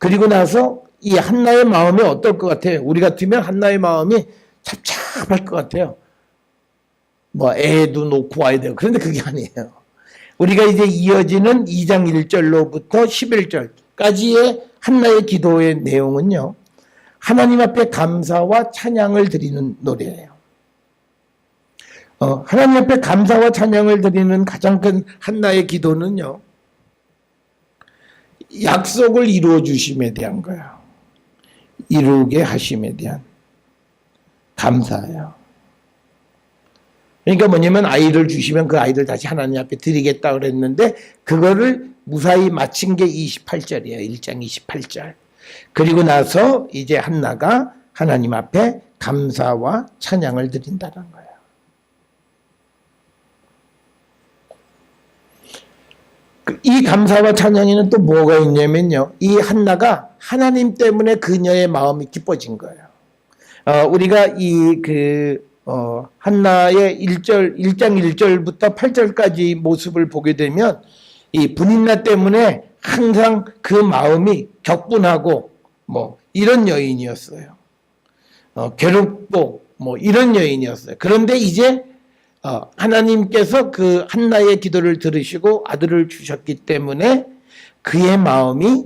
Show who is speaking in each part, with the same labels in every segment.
Speaker 1: 그리고 나서 이 한나의 마음이 어떨 것 같아요? 우리 같으면 한나의 마음이 찹찹할 것 같아요. 뭐 애도 놓고 와야 돼요. 그런데 그게 아니에요. 우리가 이제 이어지는 2장 1절로부터 11절까지의 한나의 기도의 내용은요, 하나님 앞에 감사와 찬양을 드리는 노래예요. 하나님 앞에 감사와 찬양을 드리는 가장 큰 한나의 기도는요, 약속을 이루어 주심에 대한 거예요. 이루게 하심에 대한 감사예요. 그러니까 뭐냐면 아이를 주시면 그 아이를 다시 하나님 앞에 드리겠다 그랬는데 그거를 무사히 마친 게 28절이에요. 1장 28절. 그리고 나서 이제 한나가 하나님 앞에 감사와 찬양을 드린다는 거예요. 이 감사와 찬양에는 또 뭐가 있냐면요. 이 한나가 하나님 때문에 그녀의 마음이 기뻐진 거예요. 우리가 한나의 1장 1절부터 8절까지 모습을 보게 되면 이 분인나 때문에 항상 그 마음이 격분하고 뭐 이런 여인이었어요. 괴롭고 뭐 이런 여인이었어요. 그런데 이제 하나님께서 그 한나의 기도를 들으시고 아들을 주셨기 때문에 그의 마음이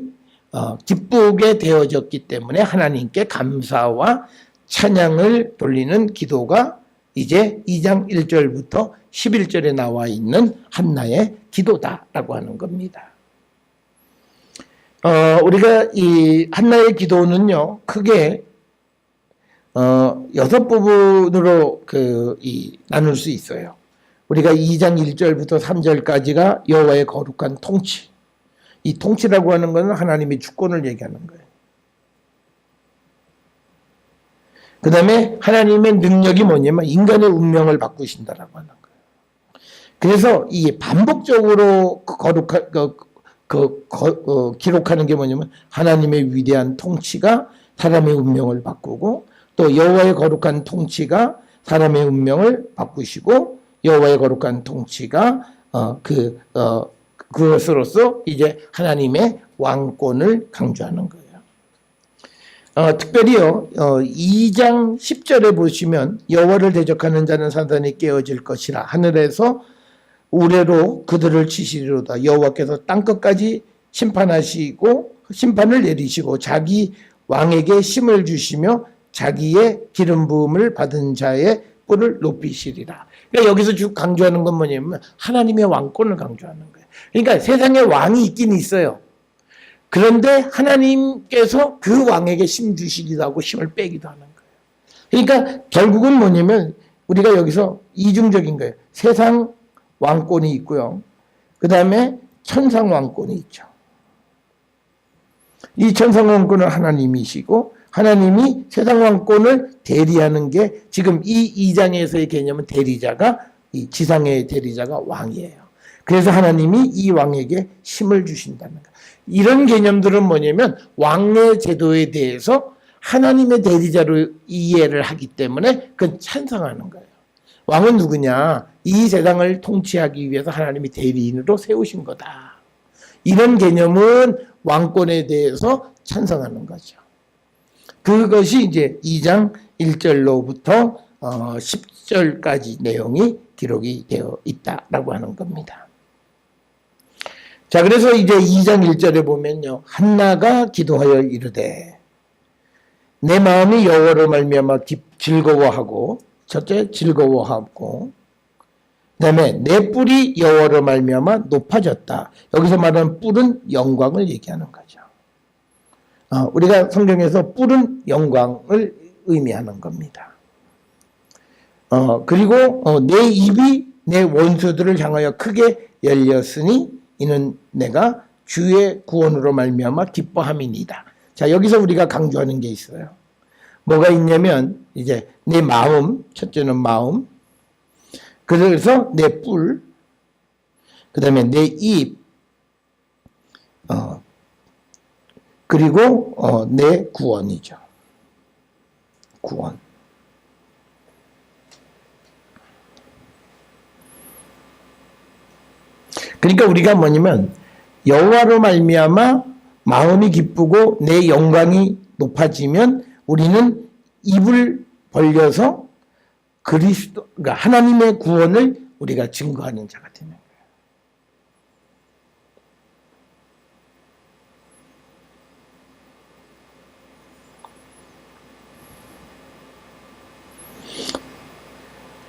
Speaker 1: 기쁘게 되어졌기 때문에 하나님께 감사와 찬양을 돌리는 기도가 이제 2장 1절부터 11절에 나와 있는 한나의 기도다라고 하는 겁니다. 우리가 이 한나의 기도는요, 크게 6부분으로 나눌 수 있어요. 우리가 2장 1절부터 3절까지가 여호와의 거룩한 통치. 이 통치라고 하는 것은 하나님의 주권을 얘기하는 거예요. 그 다음에 하나님의 능력이 뭐냐면 인간의 운명을 바꾸신다라고 하는 거예요. 그래서 이 반복적으로 기록하는 게 뭐냐면 하나님의 위대한 통치가 사람의 운명을 바꾸고 또 여호와의 거룩한 통치가 사람의 운명을 바꾸시고 여호와의 거룩한 통치가 그것으로서 이제 하나님의 왕권을 강조하는 거예요. 특별히요, 2장 10절에 보시면 여호와를 대적하는 자는 사단이 깨어질 것이라 하늘에서 우레로 그들을 치시리로다. 여호와께서 땅끝까지 심판을 내리시고 자기 왕에게 힘을 주시며 자기의 기름 부음을 받은 자의 뿔을 높이시리라. 그러니까 여기서 쭉 강조하는 건 뭐냐면 하나님의 왕권을 강조하는 거예요. 그러니까 세상에 왕이 있긴 있어요. 그런데 하나님께서 그 왕에게 힘 주시기도 하고 힘을 빼기도 하는 거예요. 그러니까 결국은 뭐냐면 우리가 여기서 이중적인 거예요. 세상 왕권이 있고요. 그 다음에 천상 왕권이 있죠. 이 천상 왕권은 하나님이시고 하나님이 세상 왕권을 대리하는 게 지금 이 2장에서의 개념은 대리자가 이 지상의 대리자가 왕이에요. 그래서 하나님이 이 왕에게 힘을 주신다는 거예요. 이런 개념들은 뭐냐면 왕의 제도에 대해서 하나님의 대리자로 이해를 하기 때문에 그건 찬성하는 거예요. 왕은 누구냐? 이 세상을 통치하기 위해서 하나님이 대리인으로 세우신 거다. 이런 개념은 왕권에 대해서 찬성하는 거죠. 그것이 이제 2장 1절로부터 10절까지 내용이 기록이 되어 있다라고 하는 겁니다. 자, 그래서 이제 2장 1절에 보면요. 한나가 기도하여 이르되 내 마음이 여호와로 말미암아 즐거워하고 첫째 즐거워하고 그다음에 내 뿔이 여호와로 말미암아 높아졌다. 여기서 말하는 뿔은 영광을 얘기하는 거죠. 우리가 성경에서 뿔은 영광을 의미하는 겁니다. 그리고 내 입이 내 원수들을 향하여 크게 열렸으니 이는 내가 주의 구원으로 말미암아 기뻐함이니이다. 자, 여기서 우리가 강조하는 게 있어요. 뭐가 있냐면 이제 내 마음, 첫째는 마음, 그래서 내 뿔, 그 다음에 내 입, 그리고 내 구원이죠. 구원. 그러니까 우리가 뭐냐면 여호와로 말미암아 마음이 기쁘고 내 영광이 높아지면 우리는 입을 벌려서 그리스도, 그러니까 하나님의 구원을 우리가 증거하는 자가 되는 거예요.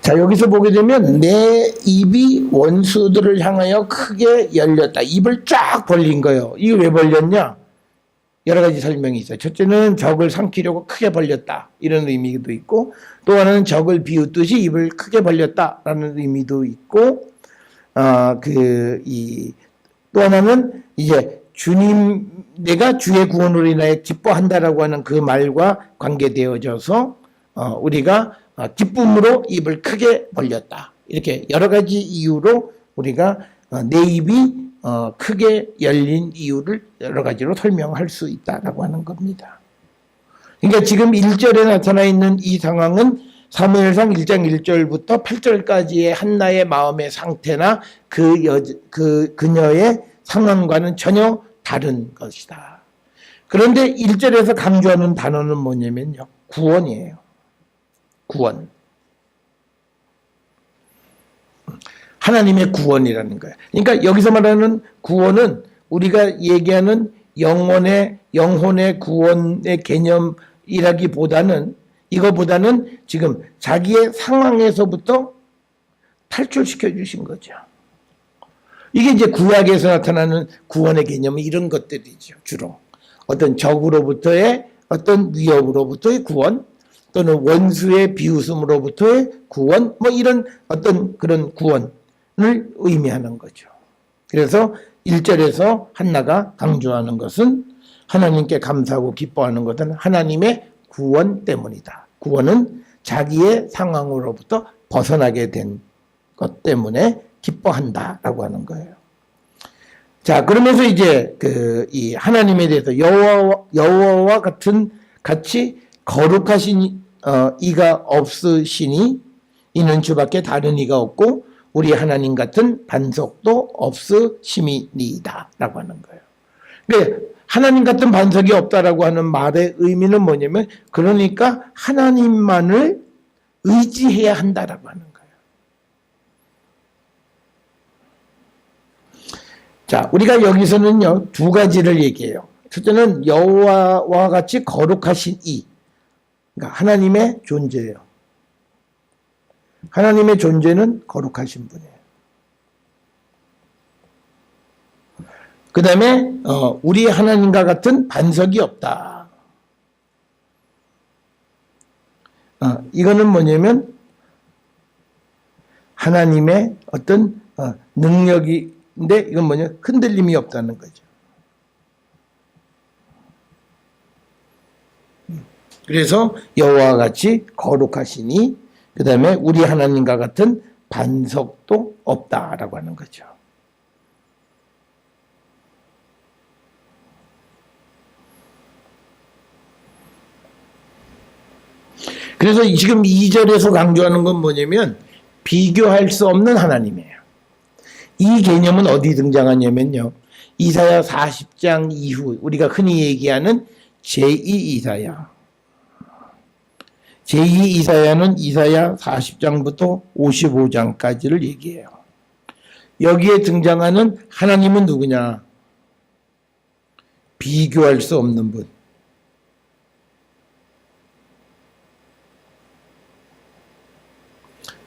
Speaker 1: 자, 여기서 보게 되면 내 입이 원수들을 향하여 크게 열렸다. 입을 쫙 벌린 거예요. 이게 왜 벌렸냐? 여러 가지 설명이 있어요. 첫째는 적을 삼키려고 크게 벌렸다. 이런 의미도 있고, 또 하나는 적을 비웃듯이 입을 크게 벌렸다라는 의미도 있고, 또 하나는 이제 주님, 내가 주의 구원으로 인하여 기뻐한다라고 하는 그 말과 관계되어져서, 우리가 기쁨으로 입을 크게 벌렸다. 이렇게 여러 가지 이유로 우리가 내 입이 크게 열린 이유를 여러 가지로 설명할 수 있다라고 하는 겁니다. 그러니까 지금 1절에 나타나 있는 이 상황은 사무엘상 1장 1절부터 8절까지의 한나의 마음의 상태나 그녀의 상황과는 전혀 다른 것이다. 그런데 1절에서 강조하는 단어는 뭐냐면요. 구원이에요. 구원. 하나님의 구원이라는 거예요. 그러니까 여기서 말하는 구원은 우리가 얘기하는 영혼의 구원의 개념이라기보다는 이거보다는 지금 자기의 상황에서부터 탈출시켜 주신 거죠. 이게 이제 구약에서 나타나는 구원의 개념은 이런 것들이죠. 주로 어떤 적으로부터의 어떤 위협으로부터의 구원, 또는 원수의 비웃음으로부터의 구원, 뭐 이런 어떤 그런 구원을 의미하는 거죠. 그래서 1절에서 한나가 강조하는 것은 하나님께 감사하고 기뻐하는 것은 하나님의 구원 때문이다. 구원은 자기의 상황으로부터 벗어나게 된 것 때문에 기뻐한다라고 하는 거예요. 자, 그러면서 이제 이 하나님에 대해서 여호와와 같이 거룩하신 이가 없으시니 이는 주밖에 다른 이가 없고 우리 하나님 같은 반석도 없으심이니이다 라고 하는 거예요. 그러니까 하나님 같은 반석이 없다라고 하는 말의 의미는 뭐냐면 그러니까 하나님만을 의지해야 한다라고 하는 거예요. 자, 우리가 여기서는요 두 가지를 얘기해요. 첫째는 여호와와 같이 거룩하신 이, 그러니까 하나님의 존재예요. 하나님의 존재는 거룩하신 분이에요. 그 다음에 우리 하나님과 같은 반석이 없다. 이거는 뭐냐면 하나님의 어떤 능력인데 이건 뭐냐 흔들림이 없다는 거죠. 그래서 여호와와 같이 거룩하시니 그 다음에 우리 하나님과 같은 반석도 없다라고 하는 거죠. 그래서 지금 2절에서 강조하는 건 뭐냐면 비교할 수 없는 하나님이에요. 이 개념은 어디 등장하냐면요. 이사야 40장 이후 우리가 흔히 얘기하는 제2이사야. 제2이사야는 이사야 40장부터 55장까지를 얘기해요. 여기에 등장하는 하나님은 누구냐? 비교할 수 없는 분.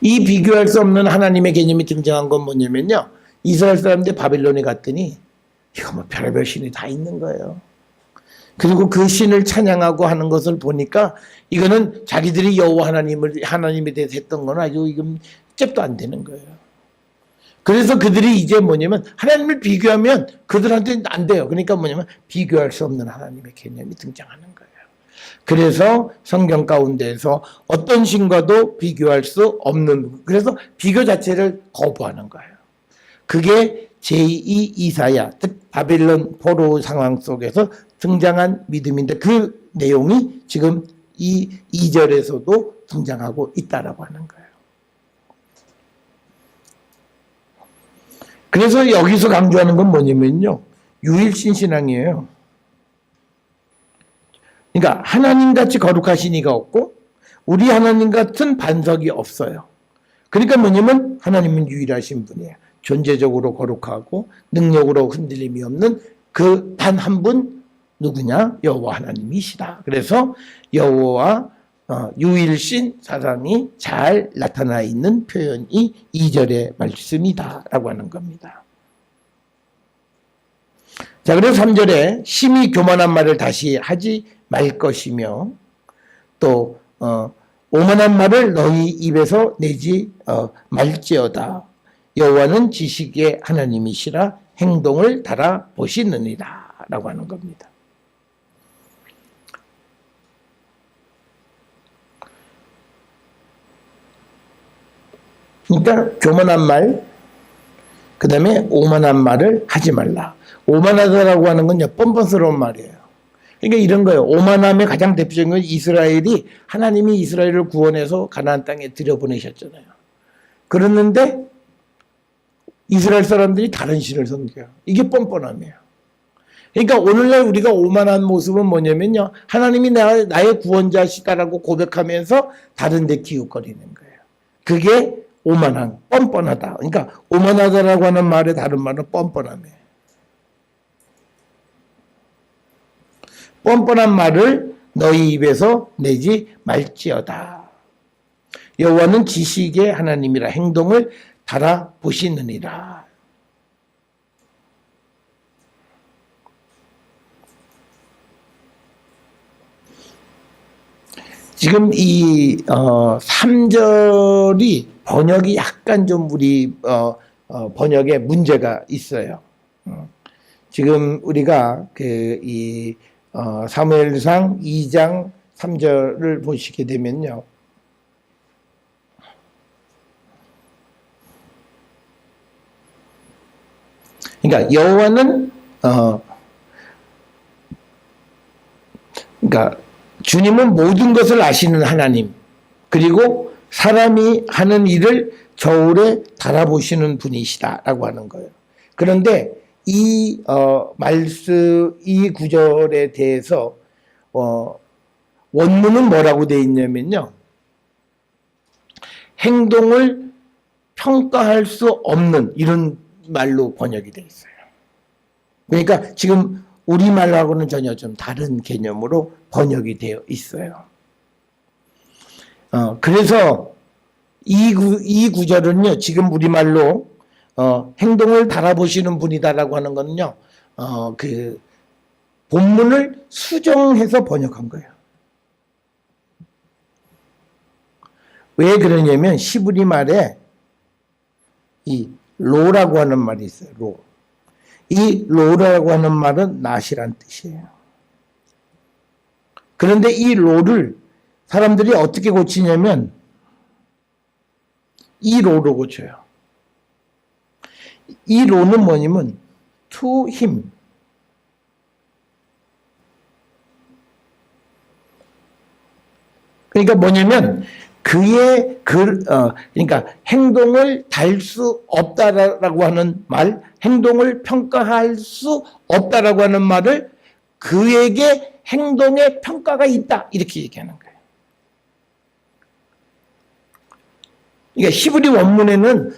Speaker 1: 이 비교할 수 없는 하나님의 개념이 등장한 건 뭐냐면요. 이스라엘 사람들이 바빌론에 갔더니 이거 뭐 별의별 신이 다 있는 거예요. 그리고 그 신을 찬양하고 하는 것을 보니까 이거는 자기들이 여호와 하나님에 대해서 했던 건 아주 이건 잽도 안 되는 거예요. 그래서 그들이 이제 뭐냐면 하나님을 비교하면 그들한테는 안 돼요. 그러니까 뭐냐면 비교할 수 없는 하나님의 개념이 등장하는 거예요. 그래서 성경 가운데에서 어떤 신과도 비교할 수 없는, 그래서 비교 자체를 거부하는 거예요. 그게 제2이사야, 즉 바빌론 포로 상황 속에서 등장한 믿음인데 그 내용이 지금 이 2절에서도 등장하고 있다라고 하는 거예요. 그래서 여기서 강조하는 건 뭐냐면요. 유일신 신앙이에요. 그러니까 하나님같이 거룩하신 이가 없고 우리 하나님 같은 반석이 없어요. 그러니까 뭐냐면 하나님은 유일하신 분이에요. 존재적으로 거룩하고 능력으로 흔들림이 없는 그 단 한 분 누구냐? 여호와 하나님이시다. 그래서 여호와 유일신 사상이 잘 나타나 있는 표현이 2절의 말씀이다라고 하는 겁니다. 자, 그래서 3절에 심히 교만한 말을 다시 하지 말 것이며 또 오만한 말을 너희 입에서 내지 말지어다. 여호와는 지식의 하나님이시라 행동을 달아보시느니라 라고 하는 겁니다. 그러니까 교만한 말, 그 다음에 오만한 말을 하지 말라. 오만하다라고 하는 건요, 뻔뻔스러운 말이에요. 그러니까 이런 거예요. 오만함의 가장 대표적인 건 이스라엘이 하나님이 이스라엘을 구원해서 가나안 땅에 들여보내셨잖아요. 그랬는데 이스라엘 사람들이 다른 신을 섬겨요. 이게 뻔뻔함이에요. 그러니까 오늘날 우리가 오만한 모습은 뭐냐면요, 하나님이 나의 구원자시다라고 고백하면서 다른 데 기웃거리는 거예요. 그게 오만한, 뻔뻔하다. 그러니까 오만하다라고 하는 말의 다른 말은 뻔뻔함이에요. 뻔뻔한 말을 너희 입에서 내지 말지어다. 여호와는 지식의 하나님이라 행동을 달아보시느니라. 지금 이 3절이 번역이 약간 좀 우리 번역에 문제가 있어요. 지금 우리가 이 사무엘상 2장 3절을 보시게 되면요. 그러니까 여호와는 그러니까 주님은 모든 것을 아시는 하나님, 그리고 사람이 하는 일을 저울에 달아보시는 분이시다라고 하는 거예요. 그런데 이 말씀, 이 구절에 대해서 원문은 뭐라고 되어 있냐면요, 행동을 평가할 수 없는 이런 말로 번역이 되어 있어요. 그러니까 지금 우리말하고는 전혀 좀 다른 개념으로 번역이 되어 있어요. 그래서 이 구절은요, 지금 우리말로 행동을 달아보시는 분이다라고 하는 거는요, 그 본문을 수정해서 번역한 거예요. 왜 그러냐면 시브리 말에 이 로라고 하는 말이 있어요. 로. 이 로라고 하는 말은 낫이란 뜻이에요. 그런데 이 로를 사람들이 어떻게 고치냐면 이 로로 고쳐요. 이 로는 뭐냐면 to him. 그러니까 뭐냐면 그러니까 행동을 달 수 없다라고 하는 말, 행동을 평가할 수 없다라고 하는 말을 그에게 행동의 평가가 있다 이렇게 얘기하는 거예요. 그러니까 히브리 원문에는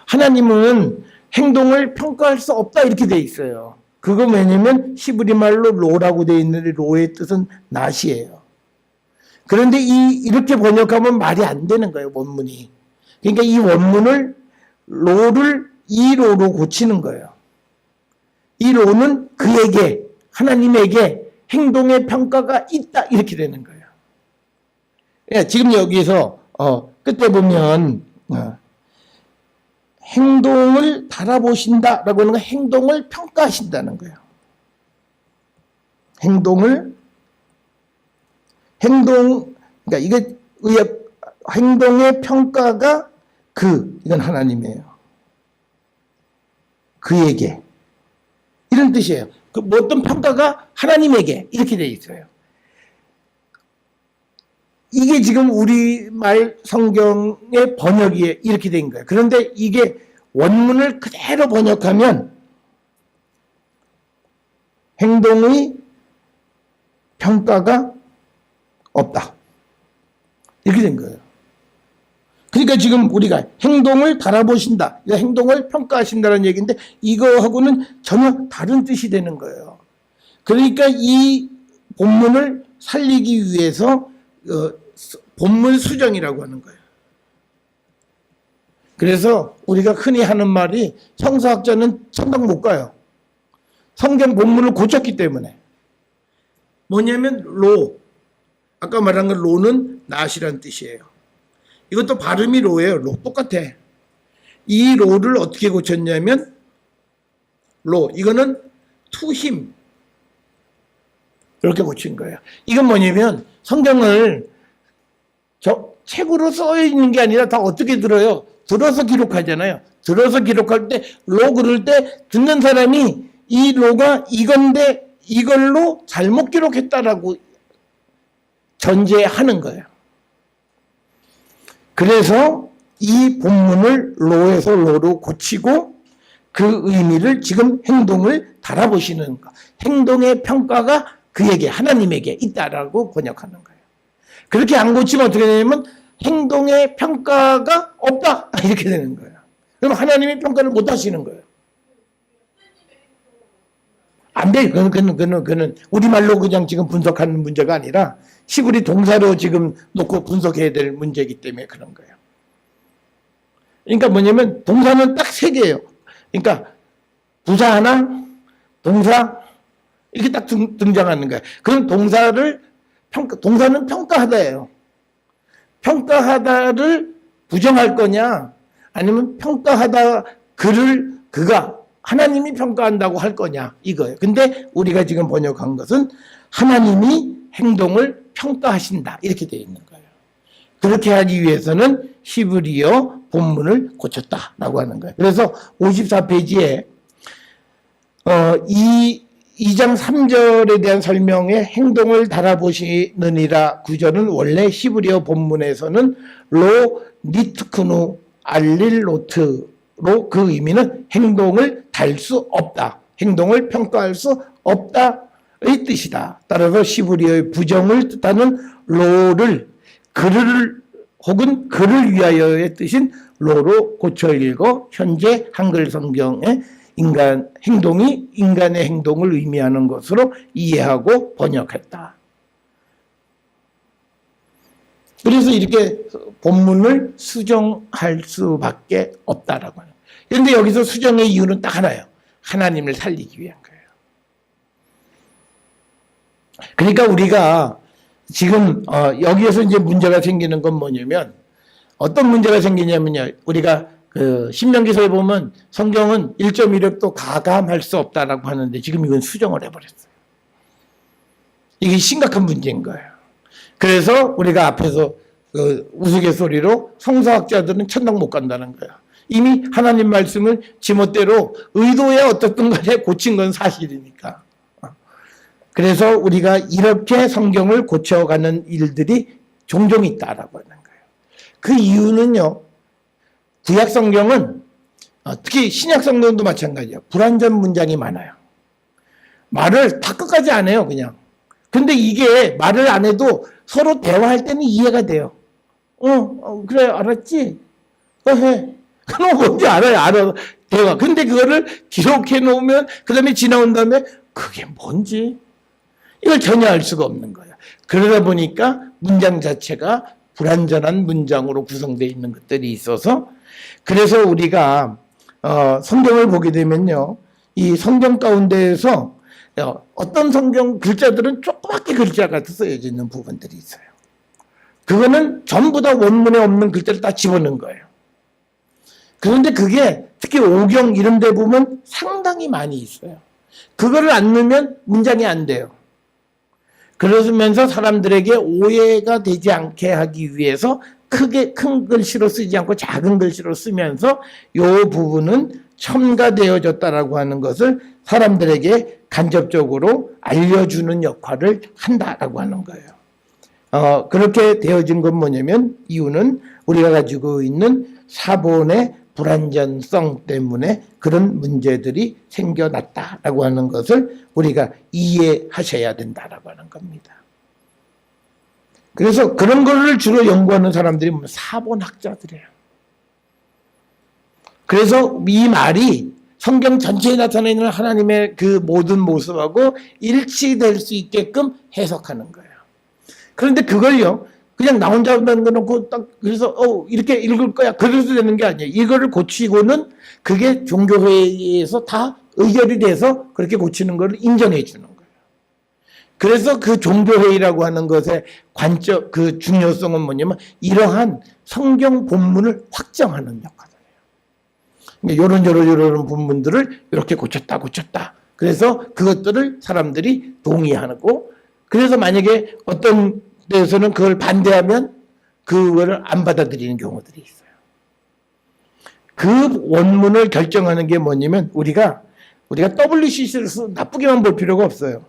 Speaker 1: 하나님은 행동을 평가할 수 없다 이렇게 돼 있어요. 그거 왜냐면 히브리 말로 로라고 돼 있는데 로의 뜻은 낫이에요. 그런데 이렇게 번역하면 말이 안 되는 거예요, 원문이. 그러니까 이 원문을 이 로로 고치는 거예요. 이 로는 그에게, 하나님에게 행동의 평가가 있다 이렇게 되는 거예요. 그러니까 지금 여기서 끝에 보면 행동을 달아보신다라고 하는 건 행동을 평가하신다는 거예요. 그러니까 이게 행동의 평가가 이건 하나님이에요. 그에게. 이런 뜻이에요. 어떤 평가가 하나님에게 이렇게 되어 있어요. 이게 지금 우리말 성경의 번역이 이렇게 된 거예요. 그런데 이게 원문을 그대로 번역하면 행동의 평가가 없다. 이렇게 된 거예요. 그러니까 지금 우리가 행동을 달아보신다, 행동을 평가하신다는 얘기인데 이거하고는 전혀 다른 뜻이 되는 거예요. 그러니까 이 본문을 살리기 위해서 본문 수정이라고 하는 거예요. 그래서 우리가 흔히 하는 말이 성서학자는 천당 못 가요. 성경 본문을 고쳤기 때문에. 뭐냐면 로, 아까 말한 건 로는 낫이란 뜻이에요. 이것도 발음이 로예요. 로 똑같아. 이 로를 어떻게 고쳤냐면 로, 이거는 to him 이렇게 고친 거예요. 이건 뭐냐면 성경을 책으로 써 있는 게 아니라 다 어떻게 들어요? 들어서 기록하잖아요. 들어서 기록할 때 로 그럴 때 듣는 사람이 이 로가 이건데 이걸로 잘못 기록했다라고 전제하는 거예요. 그래서 이 본문을 로에서 로로 고치고 그 의미를 지금 행동을 달아보시는 거. 행동의 평가가 그에게 하나님에게 있다라고 번역하는 거예요. 그렇게 안 고치면 어떻게 되냐면 행동의 평가가 없다 이렇게 되는 거예요. 그럼 하나님의 평가를 못 하시는 거예요. 안 돼. 그는 우리말로 그냥 지금 분석하는 문제가 아니라 시구리 동사로 지금 놓고 분석해야 될 문제이기 때문에 그런 거예요. 그러니까 뭐냐면 동사는 딱 세 개예요. 그러니까 부사 하나, 동사 이렇게 딱 등장하는 거예요. 그럼 동사는 평가하다예요. 평가하다를 부정할 거냐 아니면 평가하다 그가 하나님이 평가한다고 할 거냐 이거예요. 근데 우리가 지금 번역한 것은 하나님이 행동을 평가하신다 이렇게 되어 있는 거예요. 그렇게 하기 위해서는 히브리어 본문을 고쳤다라고 하는 거예요. 그래서 54페이지에 2장 3절에 대한 설명에 행동을 달아보시느니라 구절은 원래 히브리어 본문에서는 로 니트크누 알릴로트로 그 의미는 행동을 달 수 없다. 행동을 평가할 수 없다의 뜻이다. 따라서 히브리어의 부정을 뜻하는 로를 그를 혹은 그를 위하여의 뜻인 로로 고쳐 읽어 현재 한글 성경의 행동이 인간의 행동을 의미하는 것으로 이해하고 번역했다. 그래서 이렇게 본문을 수정할 수밖에 없다라고 하는. 그런데 여기서 수정의 이유는 딱 하나예요. 하나님을 살리기 위한 거예요. 그러니까 우리가 지금 여기에서 이제 문제가 생기는 건 뭐냐면 어떤 문제가 생기냐면요. 우리가 신명기서에 보면 성경은 1.16도 가감할 수 없다라고 하는데 지금 이건 수정을 해버렸어요. 이게 심각한 문제인 거예요. 그래서 우리가 앞에서 우스갯소리로 성서학자들은 천당 못 간다는 거예요. 이미 하나님 말씀을 지멋대로 의도에 어떻든 간에 고친 건 사실이니까. 그래서 우리가 이렇게 성경을 고쳐가는 일들이 종종 있다라고 하는 거예요. 그 이유는요. 구약 성경은 특히 신약 성경도 마찬가지예요. 불완전 문장이 많아요. 말을 다 끝까지 안 해요, 그냥. 근데 이게 말을 안 해도 서로 대화할 때는 이해가 돼요. 그래, 알았지? 해. 그럼 뭔지 알아. 대화. 근데 그거를 기록해 놓으면, 그 다음에 지나온 다음에, 그게 뭔지? 이걸 전혀 알 수가 없는 거예요. 그러다 보니까 문장 자체가 불완전한 문장으로 구성되어 있는 것들이 있어서, 그래서 우리가, 성경을 보게 되면요. 이 성경 가운데에서 어떤 성경 글자들은 조그맣게 글자가 쓰여져 있는 부분들이 있어요. 그거는 전부 다 원문에 없는 글자를 다 집어넣은 거예요. 그런데 그게 특히 오경 이런 데 보면 상당히 많이 있어요. 그거를 안 넣으면 문장이 안 돼요. 그러면서 사람들에게 오해가 되지 않게 하기 위해서 큰 글씨로 쓰지 않고 작은 글씨로 쓰면서 이 부분은 첨가되어졌다라고 하는 것을 사람들에게 간접적으로 알려주는 역할을 한다라고 하는 거예요. 그렇게 되어진 건 뭐냐면 이유는 우리가 가지고 있는 사본의 불완전성 때문에 그런 문제들이 생겨났다라고 하는 것을 우리가 이해하셔야 된다라고 하는 겁니다. 그래서 그런 거를 주로 연구하는 사람들이 사본학자들이에요. 그래서 이 말이 성경 전체에 나타나 있는 하나님의 그 모든 모습하고 일치될 수 있게끔 해석하는 거예요. 그런데 그걸요, 그냥 나 혼자 만들어놓고 딱 그래서 이렇게 읽을 거야 그래도 되는 게 아니에요. 이거를 고치고는 그게 종교회의에서 다 의결이 돼서 그렇게 고치는 걸 인정해 주는 거예요. 그래서 그 종교회의라고 하는 것의 관점, 그 중요성은 뭐냐면 이러한 성경 본문을 확정하는 역할이에요. 요런 본문들을 이렇게 고쳤다. 그래서 그것들을 사람들이 동의하고, 그래서 만약에 어떤 데서는 그걸 반대하면 그거를 안 받아들이는 경우들이 있어요. 그 원문을 결정하는 게 뭐냐면 우리가 WCC를 나쁘게만 볼 필요가 없어요.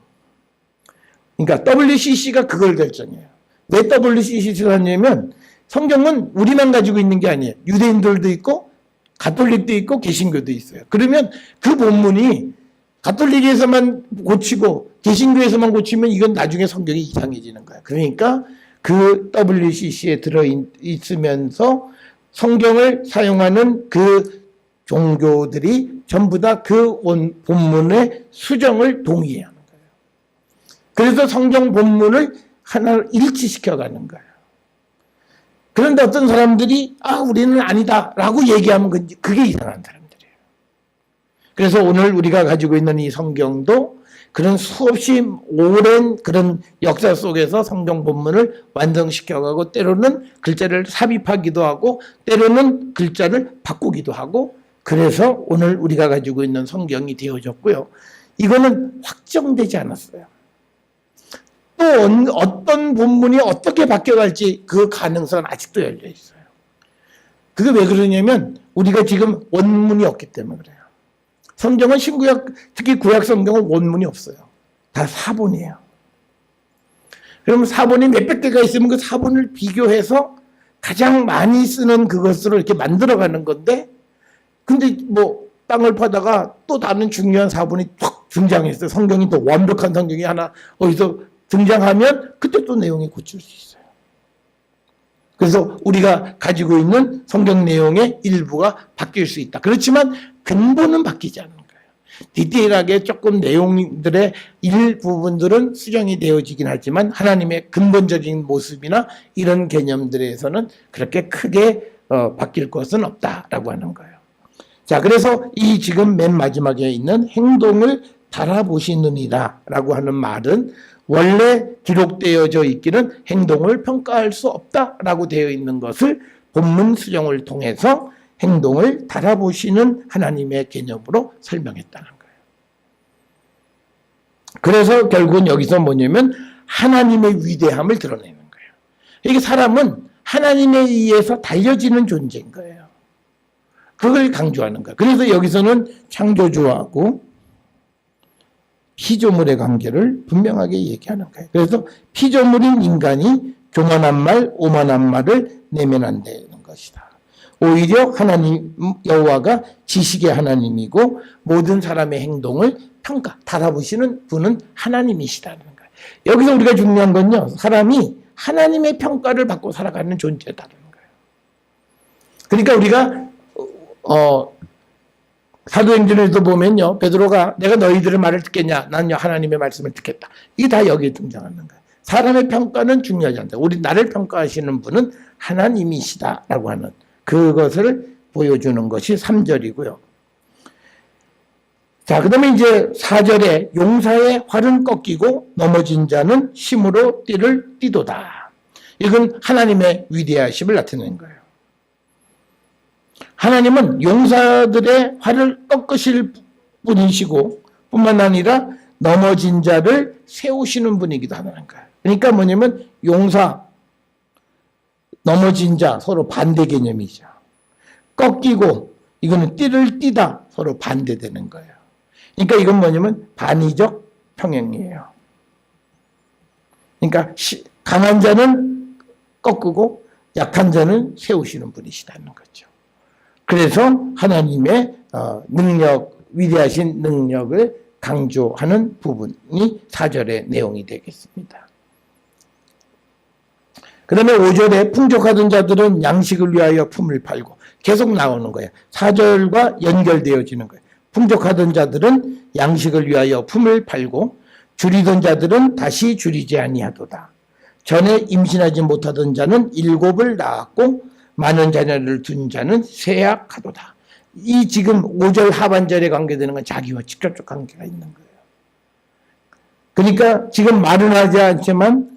Speaker 1: 그러니까 WCC가 그걸 결정해요. 왜 WCC를 하냐면 성경은 우리만 가지고 있는 게 아니에요. 유대인들도 있고 가톨릭도 있고 개신교도 있어요. 그러면 그 본문이 가톨릭에서만 고치고 개신교에서만 고치면 이건 나중에 성경이 이상해지는 거야. 그러니까 그 WCC에 들어있으면서 성경을 사용하는 그 종교들이 전부 다 그 본문의 수정을 동의해야 하는 거예요. 그래서 성경 본문을 하나를 일치시켜가는 거예요. 그런데 어떤 사람들이 우리는 아니다라고 얘기하면 그게 이상한 사람들이에요. 그래서 오늘 우리가 가지고 있는 이 성경도 그런 수없이 오랜 그런 역사 속에서 성경 본문을 완성시켜가고 때로는 글자를 삽입하기도 하고 때로는 글자를 바꾸기도 하고, 그래서 오늘 우리가 가지고 있는 성경이 되어졌고요. 이거는 확정되지 않았어요. 또 어떤 본문이 어떻게 바뀌어갈지 그 가능성은 아직도 열려 있어요. 그게 왜 그러냐면 우리가 지금 원문이 없기 때문에 그래요. 성경은 신구약, 특히 구약 성경은 원문이 없어요. 다 사본이에요. 그러면 사본이 몇백 개가 있으면 그 사본을 비교해서 가장 많이 쓰는 그것으로 이렇게 만들어가는 건데, 근데 뭐 땅을 파다가 또 다른 중요한 사본이 툭 등장했어요. 성경이 또 완벽한 성경이 하나 어디서 등장하면 그때 또 내용이 고칠 수 있어요. 그래서 우리가 가지고 있는 성경 내용의 일부가 바뀔 수 있다. 그렇지만 근본은 바뀌지 않는 거예요. 디테일하게 조금 내용들의 일부분들은 수정이 되어지긴 하지만 하나님의 근본적인 모습이나 이런 개념들에서는 그렇게 크게 바뀔 것은 없다라고 하는 거예요. 자, 그래서 이 지금 맨 마지막에 있는 행동을 달아보시느니라라고 하는 말은 원래 기록되어져 있기는 행동을 평가할 수 없다라고 되어 있는 것을 본문 수정을 통해서 행동을 달아보시는 하나님의 개념으로 설명했다는 거예요. 그래서 결국은 여기서 뭐냐면 하나님의 위대함을 드러내는 거예요. 이게 사람은 하나님에 의해서 달려지는 존재인 거예요. 그걸 강조하는 거예요. 그래서 여기서는 창조주하고 피조물의 관계를 분명하게 얘기하는 거예요. 그래서 피조물인 인간이 교만한 말, 오만한 말을 내면 안 되는 것이다. 오히려 하나님 여호와가 지식의 하나님이고 모든 사람의 행동을 달아보시는 분은 하나님이시다는 거예요. 여기서 우리가 중요한 건요, 사람이 하나님의 평가를 받고 살아가는 존재다는 거예요. 그러니까 우리가 사도행전에도 보면요, 베드로가 내가 너희들의 말을 듣겠냐? 난요 하나님의 말씀을 듣겠다. 이게 다 여기에 등장하는 거예요. 사람의 평가는 중요하지 않다. 우리 나를 평가하시는 분은 하나님이시다라고 하는 그것을 보여주는 것이 3절이고요. 자, 그 다음에 이제 4절에 용사의 활은 꺾이고 넘어진 자는 힘으로 띠를 띠도다. 이건 하나님의 위대하심을 나타내는 거예요. 하나님은 용사들의 활을 꺾으실 분이시고 뿐만 아니라 넘어진 자를 세우시는 분이기도 하다는 거예요. 그러니까 뭐냐면 용사, 넘어진 자 서로 반대 개념이죠. 꺾이고 이거는 띠를 띠다 서로 반대되는 거예요. 그러니까 이건 뭐냐면 반의적 평행이에요. 그러니까 강한 자는 꺾고 약한 자는 세우시는 분이시다는 거죠. 그래서 하나님의 능력, 위대하신 능력을 강조하는 부분이 4절의 내용이 되겠습니다. 그 다음에 5절에 풍족하던 자들은 양식을 위하여 품을 팔고, 계속 나오는 거예요. 4절과 연결되어지는 거예요. 풍족하던 자들은 양식을 위하여 품을 팔고 줄이던 자들은 다시 줄이지 아니하도다. 전에 임신하지 못하던 자는 7을 낳았고 많은 자녀를 둔 자는 쇠약하도다. 이 지금 5절 하반절에 관계되는 건 자기와 직접적 관계가 있는 거예요. 그러니까 지금 말은 하지 않지만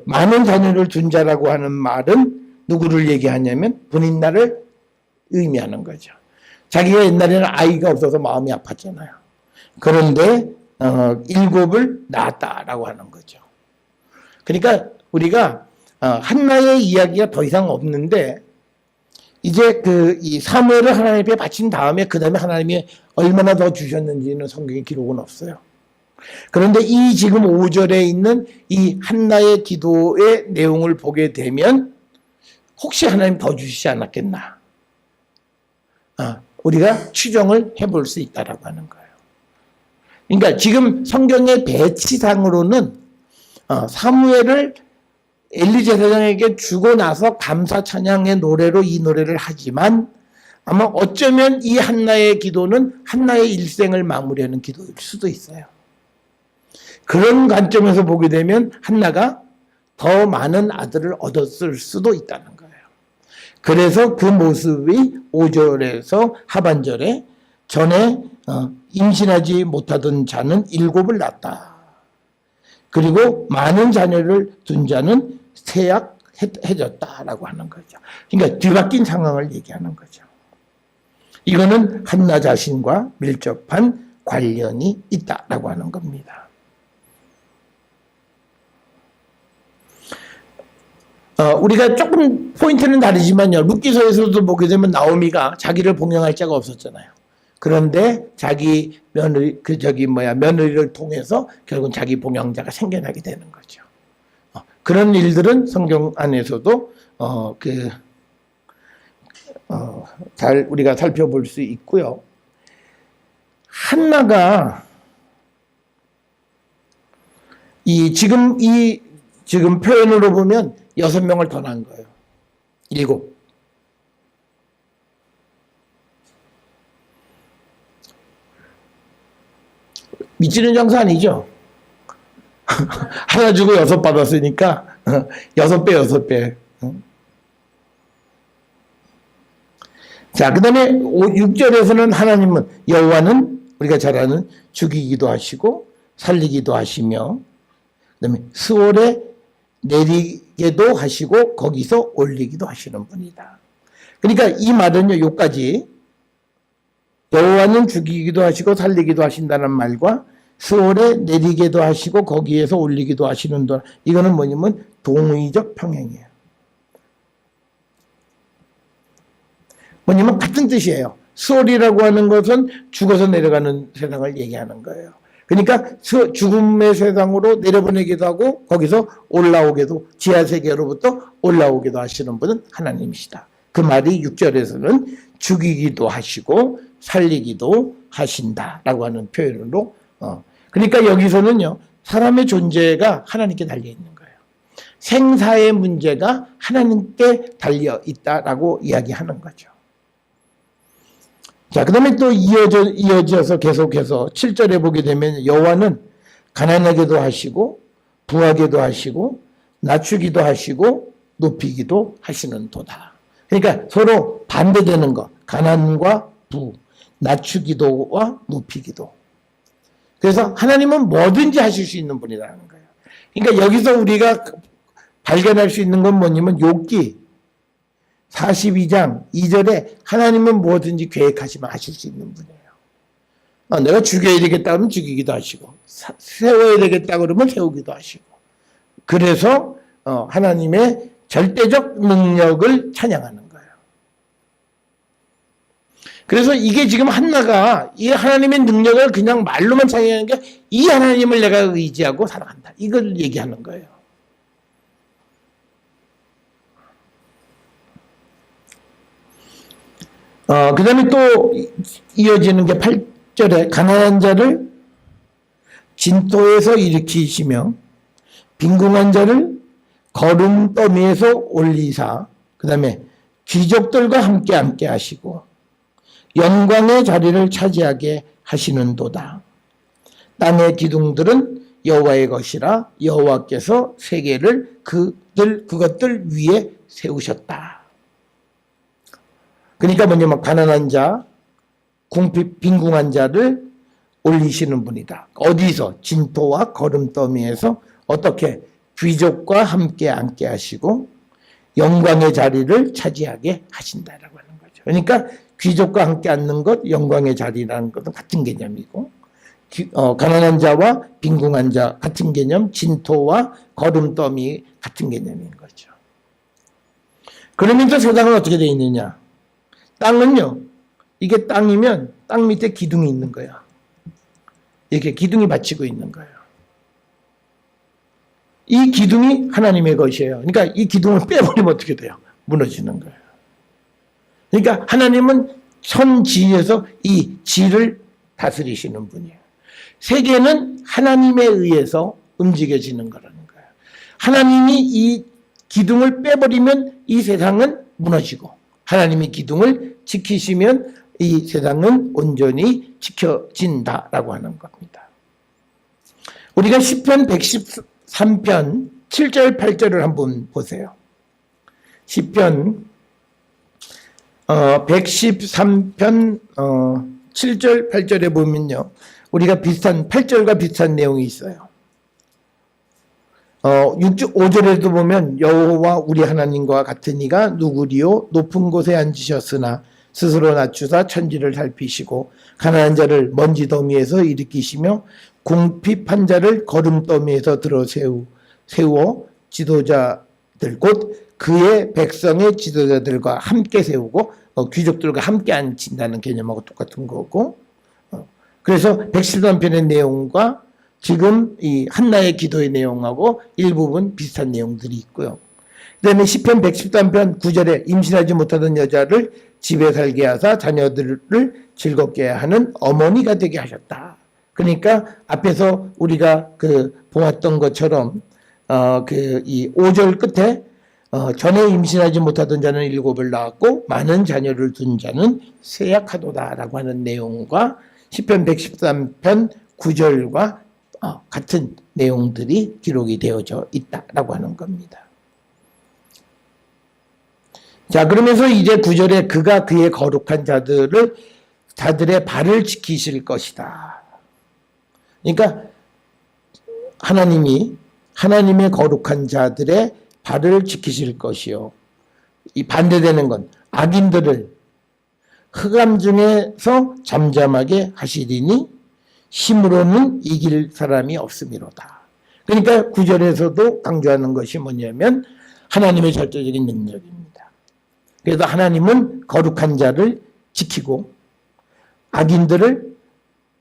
Speaker 1: 많은 자녀를 둔 자라고 하는 말은 누구를 얘기하냐면 본인 나를 의미하는 거죠. 자기가 옛날에는 아이가 없어서 마음이 아팠잖아요. 그런데 7을 낳았다라고 하는 거죠. 그러니까 우리가 한나의 이야기가 더 이상 없는데 이제 이 사무엘을 하나님 앞에 바친 다음에 그 다음에 하나님이 얼마나 더 주셨는지는 성경에 기록은 없어요. 그런데 이 지금 5절에 있는 이 한나의 기도의 내용을 보게 되면 혹시 하나님 더 주시지 않았겠나? 우리가 추정을 해볼 수 있다라고 하는 거예요. 그러니까 지금 성경의 배치상으로는 사무엘을 엘리 제사장에게 주고 나서 감사 찬양의 노래로 이 노래를 하지만 아마 어쩌면 이 한나의 기도는 한나의 일생을 마무리하는 기도일 수도 있어요. 그런 관점에서 보게 되면 한나가 더 많은 아들을 얻었을 수도 있다는 거예요. 그래서 그 모습이 5절에서 하반절에 전에 임신하지 못하던 자는 7을 낳았다. 그리고 많은 자녀를 둔 자는 쇠약해졌다라고 하는 거죠. 그러니까 뒤바뀐 상황을 얘기하는 거죠. 이거는 한나 자신과 밀접한 관련이 있다라고 하는 겁니다. 우리가 조금 포인트는 다르지만요. 룻기서에서도 보게 되면 나오미가 자기를 봉양할 자가 없었잖아요. 그런데 자기 며느리를 통해서 결국은 자기 봉양자가 생겨나게 되는 거죠. 그런 일들은 성경 안에서도 잘 우리가 살펴볼 수 있고요. 한나가 지금 표현으로 보면 6명을 더 낳은 거예요. 7. 미치는 장사 아니죠? 하나 주고 6 받았으니까 6배. 자, 그 다음에 6절에서는 하나님은 여호와는 우리가 잘 아는 죽이기도 하시고 살리기도 하시며 그 다음에 스올에 내리게도 하시고 거기서 올리기도 하시는 분이다. 그러니까 이 말은요, 요까지 여호와는 죽이기도 하시고 살리기도 하신다는 말과 스올에 내리게도 하시고 거기에서 올리기도 하시는 분, 이거는 뭐냐면 동의적 평행이에요. 뭐냐면 같은 뜻이에요. 스올이라고 하는 것은 죽어서 내려가는 세상을 얘기하는 거예요. 그러니까 죽음의 세상으로 내려보내기도 하고 거기서 올라오게도 지하세계로부터 올라오기도 하시는 분은 하나님이시다. 그 말이 6절에서는 죽이기도 하시고 살리기도 하신다라고 하는 표현으로 그러니까 여기서는요, 사람의 존재가 하나님께 달려 있는 거예요. 생사의 문제가 하나님께 달려 있다라고 이야기하는 거죠. 자, 그 다음에 또 이어져서 계속해서 7절에 보게 되면 여호와는 가난하게도 하시고 부하게도 하시고 낮추기도 하시고 높이기도 하시는 도다. 그러니까 서로 반대되는 거, 가난과 부, 낮추기도와 높이기도. 그래서 하나님은 뭐든지 하실 수 있는 분이라는 거예요. 그러니까 여기서 우리가 발견할 수 있는 건 뭐냐면 욥기 42장 2절에 하나님은 뭐든지 계획하시면 하실 수 있는 분이에요. 내가 죽여야 되겠다 그러면 죽이기도 하시고 세워야 되겠다 그러면 세우기도 하시고 그래서 하나님의 절대적 능력을 찬양하는 거예요. 그래서 이게 지금 한나가 이 하나님의 능력을 그냥 말로만 찬양하는 게 이 하나님을 내가 의지하고 살아간다. 이걸 얘기하는 거예요. 그 다음에 또 이어지는 게 8절에 가난한 자를 진토에서 일으키시며 빈궁한 자를 거름더미에서 올리사, 그 다음에 귀족들과 함께 하시고 영광의 자리를 차지하게 하시는도다. 땅의 기둥들은 여호와의 것이라 여호와께서 세계를 그것들 위에 세우셨다. 그러니까 뭐냐면 가난한 자, 빈궁한 자를 올리시는 분이다. 어디서? 진토와 거름더미에서 어떻게? 귀족과 함께 앉게 하시고 영광의 자리를 차지하게 하신다라고 하는 거죠. 그러니까 귀족과 함께 앉는 것, 영광의 자리라는 것은 같은 개념이고, 가난한 자와 빈궁한 자 같은 개념, 진토와 거름더미 같은 개념인 거죠. 그러면서 세상은 어떻게 되어 있느냐? 땅은요, 이게 땅이면 땅 밑에 기둥이 있는 거야. 이렇게 기둥이 받치고 있는 거예요. 이 기둥이 하나님의 것이에요. 그러니까 이 기둥을 빼버리면 어떻게 돼요? 무너지는 거예요. 그러니까 하나님은 천지에서 이 지를 다스리시는 분이에요. 세계는 하나님에 의해서 움직여지는 거라는 거예요. 하나님이 이 기둥을 빼버리면 이 세상은 무너지고, 하나님이 기둥을 지키시면 이 세상은 온전히 지켜진다라고 하는 겁니다. 우리가 시편 113편 7절 8절을 한번 보세요. 시편 113편 7절 8절에 보면요, 우리가 8절과 비슷한 내용이 있어요. 5절에도 보면 여호와 우리 하나님과 같은 이가 누구리요? 높은 곳에 앉으셨으나 스스로 낮추사 천지를 살피시고 가난한 자를 먼지 더미에서 일으키시며 궁핍한 자를 거름더미에서 들어 세우어 지도자들 곧 그의 백성의 지도자들과 함께 세우고 귀족들과 함께 앉힌다는 개념하고 똑같은 거고, 그래서 113편의 내용과 지금 이 한나의 기도의 내용하고 일부분 비슷한 내용들이 있고요. 그 다음에 시편 113편 9절에 임신하지 못하던 여자를 집에 살게 하사 자녀들을 즐겁게 하는 어머니가 되게 하셨다. 그러니까 앞에서 우리가 보았던 것처럼 이 5절 끝에 전에 임신하지 못하던 자는 7을 낳았고 많은 자녀를 둔 자는 쇠약하도다라고 하는 내용과 시편 113편 9절과 같은 내용들이 기록이 되어져 있다라고 하는 겁니다. 자, 그러면서 이제 9절에 그가 그의 거룩한 자들의 발을 지키실 것이다. 그러니까 하나님의 거룩한 자들의 발을 지키실 것이요. 이 반대되는 건 악인들을 흑암 중에서 잠잠하게 하시리니 힘으로는 이길 사람이 없음이로다. 그러니까 9절에서도 강조하는 것이 뭐냐면 하나님의 절대적인 능력입니다. 그래서 하나님은 거룩한 자를 지키고 악인들을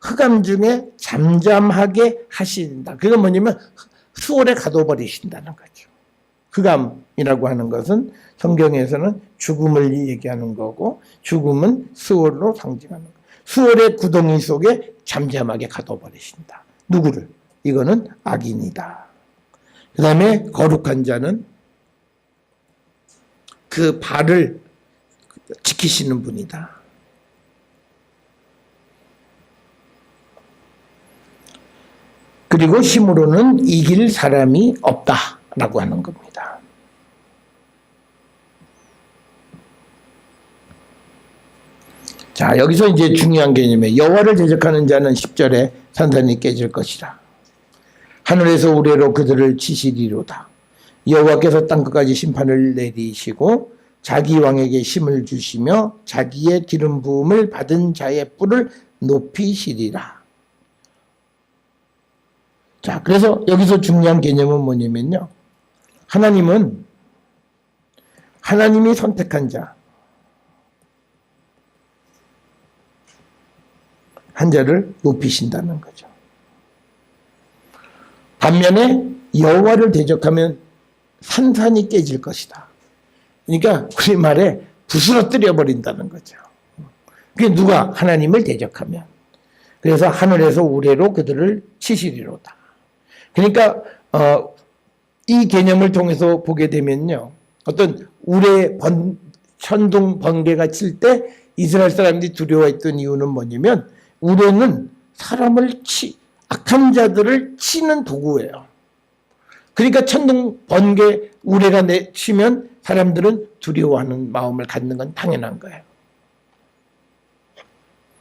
Speaker 1: 흑암 중에 잠잠하게 하신다. 그건 뭐냐면 수월에 가둬버리신다는 거죠. 흑암이라고 하는 것은 성경에서는 죽음을 얘기하는 거고, 죽음은 수월로 상징하는 거예요. 수월의 구덩이 속에 잠잠하게 가둬버리신다. 누구를? 이거는 악인이다. 그 다음에 거룩한 자는 그 발을 지키시는 분이다. 그리고 힘으로는 이길 사람이 없다라고 하는 겁니다. 자, 여기서 이제 중요한 개념이에요. 여호와를 대적하는 자는 10절에 산산이 깨질 것이라. 하늘에서 우레로 그들을 치시리로다. 여호와께서 땅끝까지 심판을 내리시고 자기 왕에게 힘을 주시며 자기의 기름 부음을 받은 자의 뿔을 높이시리라. 자, 그래서 여기서 중요한 개념은 뭐냐면요, 하나님이 선택한 자, 한 자를 높이신다는 거죠. 반면에 여호와를 대적하면 산산이 깨질 것이다. 그러니까 우리 말에 부스러뜨려 버린다는 거죠. 그게 누가? 하나님을 대적하면. 그래서 하늘에서 우레로 그들을 치시리로다. 그러니까 이 개념을 통해서 보게 되면요, 어떤 우레 천둥 번개가 칠 때 이스라엘 사람들이 두려워했던 이유는 뭐냐면, 우레는 사람을 악한 자들을 치는 도구예요. 그러니까 천둥 번개 우레가 치면 사람들은 두려워하는 마음을 갖는 건 당연한 거예요.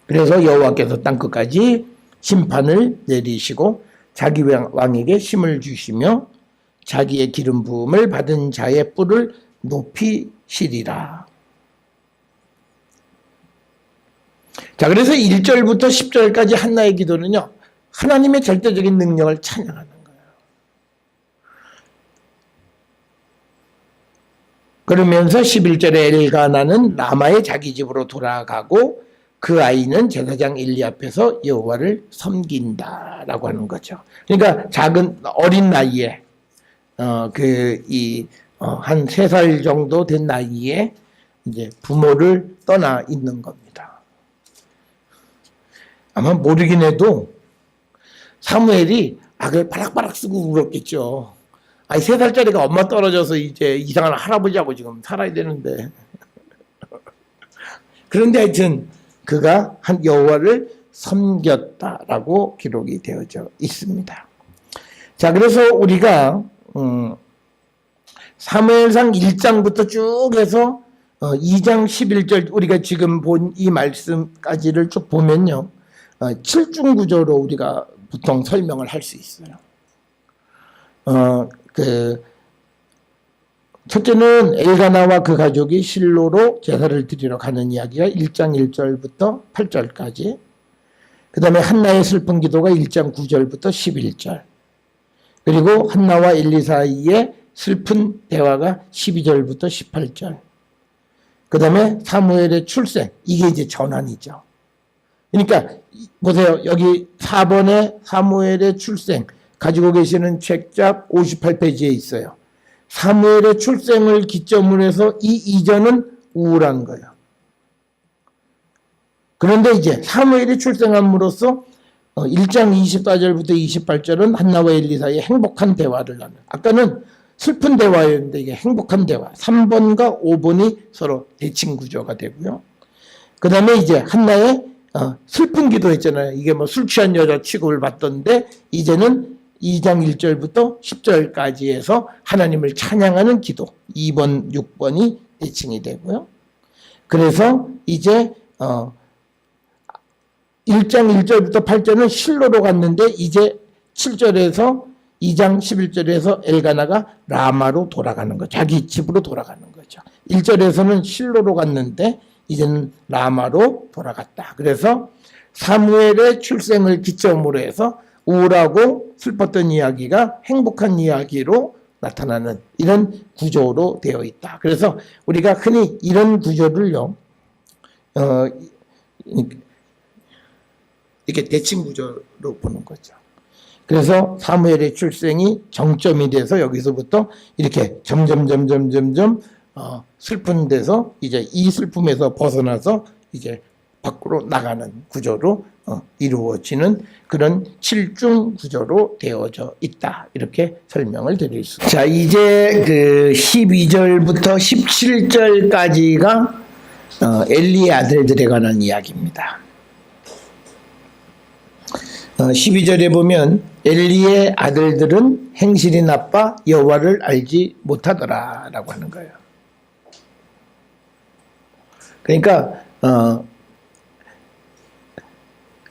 Speaker 1: 그래서 여호와께서 땅끝까지 심판을 내리시고 자기 왕에게 힘을 주시며 자기의 기름 부음을 받은 자의 뿔을 높이시리라. 자, 그래서 1절부터 10절까지 한나의 기도는요, 하나님의 절대적인 능력을 찬양하는 거예요. 그러면서 11절에 엘가나는 라마의 자기 집으로 돌아가고 그 아이는 제사장 엘리 앞에서 여호와를 섬긴다라고 하는 거죠. 그러니까 어린 나이에 한 3살 정도 된 나이에 이제 부모를 떠나 있는 겁니다. 아마 모르긴 해도 사무엘이 악을 바락바락 쓰고 울었겠죠. 3살짜리가 엄마 떨어져서 이제 이상한 할아버지하고 지금 살아야 되는데. 그런데 하여튼 그가 한 여호와를 섬겼다라고 기록이 되어져 있습니다. 자, 그래서 우리가 사무엘상 1장부터 쭉 해서 2장 11절 우리가 지금 본 이 말씀까지를 쭉 보면요, 7중 구조로 우리가 보통 설명을 할 수 있어요. 첫째는 엘가나와 그 가족이 실로로 제사를 드리러 가는 이야기가 1장 1절부터 8절까지. 그 다음에 한나의 슬픈 기도가 1장 9절부터 11절. 그리고 한나와 엘리 사이의 슬픈 대화가 12절부터 18절. 그 다음에 사무엘의 출생, 이게 이제 전환이죠. 그러니까 보세요. 여기 4번에 사무엘의 출생 가지고 계시는 책잡 58페이지에 있어요. 사무엘의 출생을 기점으로 해서 이 이전은 우울한 거예요. 그런데 이제 사무엘이 출생함으로써 1장 24절부터 28절은 한나와 엘리 사이의 행복한 대화를 나누는. 아까는 슬픈 대화였는데 이게 행복한 대화. 3번과 5번이 서로 대칭 구조가 되고요. 그 다음에 이제 한나의 슬픈 기도 했잖아요. 이게 뭐 술 취한 여자 취급을 받던데 이제는 2장 1절부터 10절까지 해서 하나님을 찬양하는 기도 2번, 6번이 대칭이 되고요. 그래서 이제 1장 1절부터 8절은 실로로 갔는데 이제 7절에서 2장 11절에서 엘가나가 라마로 돌아가는 거죠. 자기 집으로 돌아가는 거죠. 1절에서는 실로로 갔는데 이제는 라마로 돌아갔다. 그래서 사무엘의 출생을 기점으로 해서 우울하고 슬펐던 이야기가 행복한 이야기로 나타나는 이런 구조로 되어 있다. 그래서 우리가 흔히 이런 구조를요, 이렇게 대칭 구조로 보는 거죠. 그래서 사무엘의 출생이 정점이 돼서 여기서부터 이렇게 점점 슬픈 데서 이제 이 슬픔에서 벗어나서 이제 밖으로 나가는 구조로 이루어지는 그런 7중 구조로 되어져 있다. 이렇게 설명을 드릴 수 있습니다. 자, 이제 그 12절부터 17절까지가 엘리의 아들들에 관한 이야기입니다. 12절에 보면 엘리의 아들들은 행실이 나빠 여호와를 알지 못하더라 라고 하는 거예요. 그러니까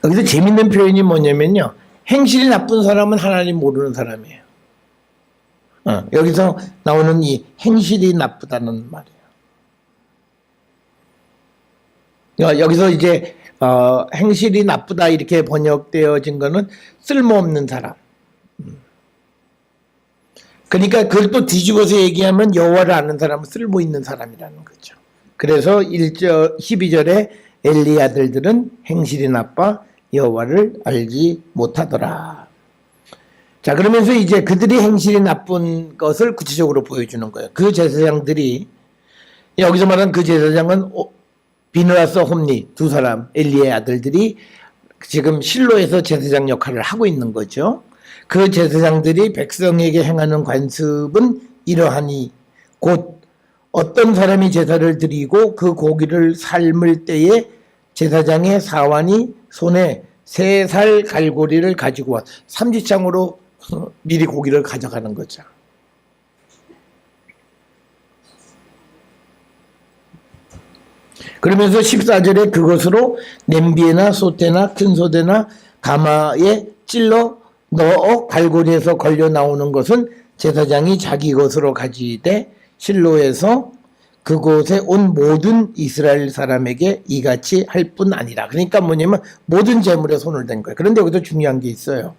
Speaker 1: 여기서 재밌는 표현이 뭐냐면요, 행실이 나쁜 사람은 하나님 모르는 사람이에요. 여기서 나오는 이 행실이 나쁘다는 말이에요. 여기서 이제 행실이 나쁘다 이렇게 번역되어진 거는 쓸모없는 사람. 그러니까 그걸 또 뒤집어서 얘기하면 여호와를 아는 사람은 쓸모 있는 사람이라는 거죠. 그래서 12절에 엘리 아들들은 행실이 나빠 여호와를 알지 못하더라. 자, 그러면서 이제 그들이 행실이 나쁜 것을 구체적으로 보여주는 거예요. 그 제사장들이, 여기서 말하는 그 제사장은 비느하스 홈리 두 사람 엘리의 아들들이 지금 실로에서 제사장 역할을 하고 있는 거죠. 그 제사장들이 백성에게 행하는 관습은 이러하니 곧 어떤 사람이 제사를 드리고 그 고기를 삶을 때에 제사장의 사환이 손에 3살 갈고리를 가지고 와 삼지창으로 미리 고기를 가져가는 거죠. 그러면서 14절에 그것으로 냄비에나 솥에나 큰 솥에나 가마에 찔러 넣어 갈고리에서 걸려 나오는 것은 제사장이 자기 것으로 가지되 실로에서 그곳에 온 모든 이스라엘 사람에게 이같이 할 뿐 아니라. 그러니까 뭐냐면 모든 제물에 손을 댄 거예요. 그런데 여기서 중요한 게 있어요.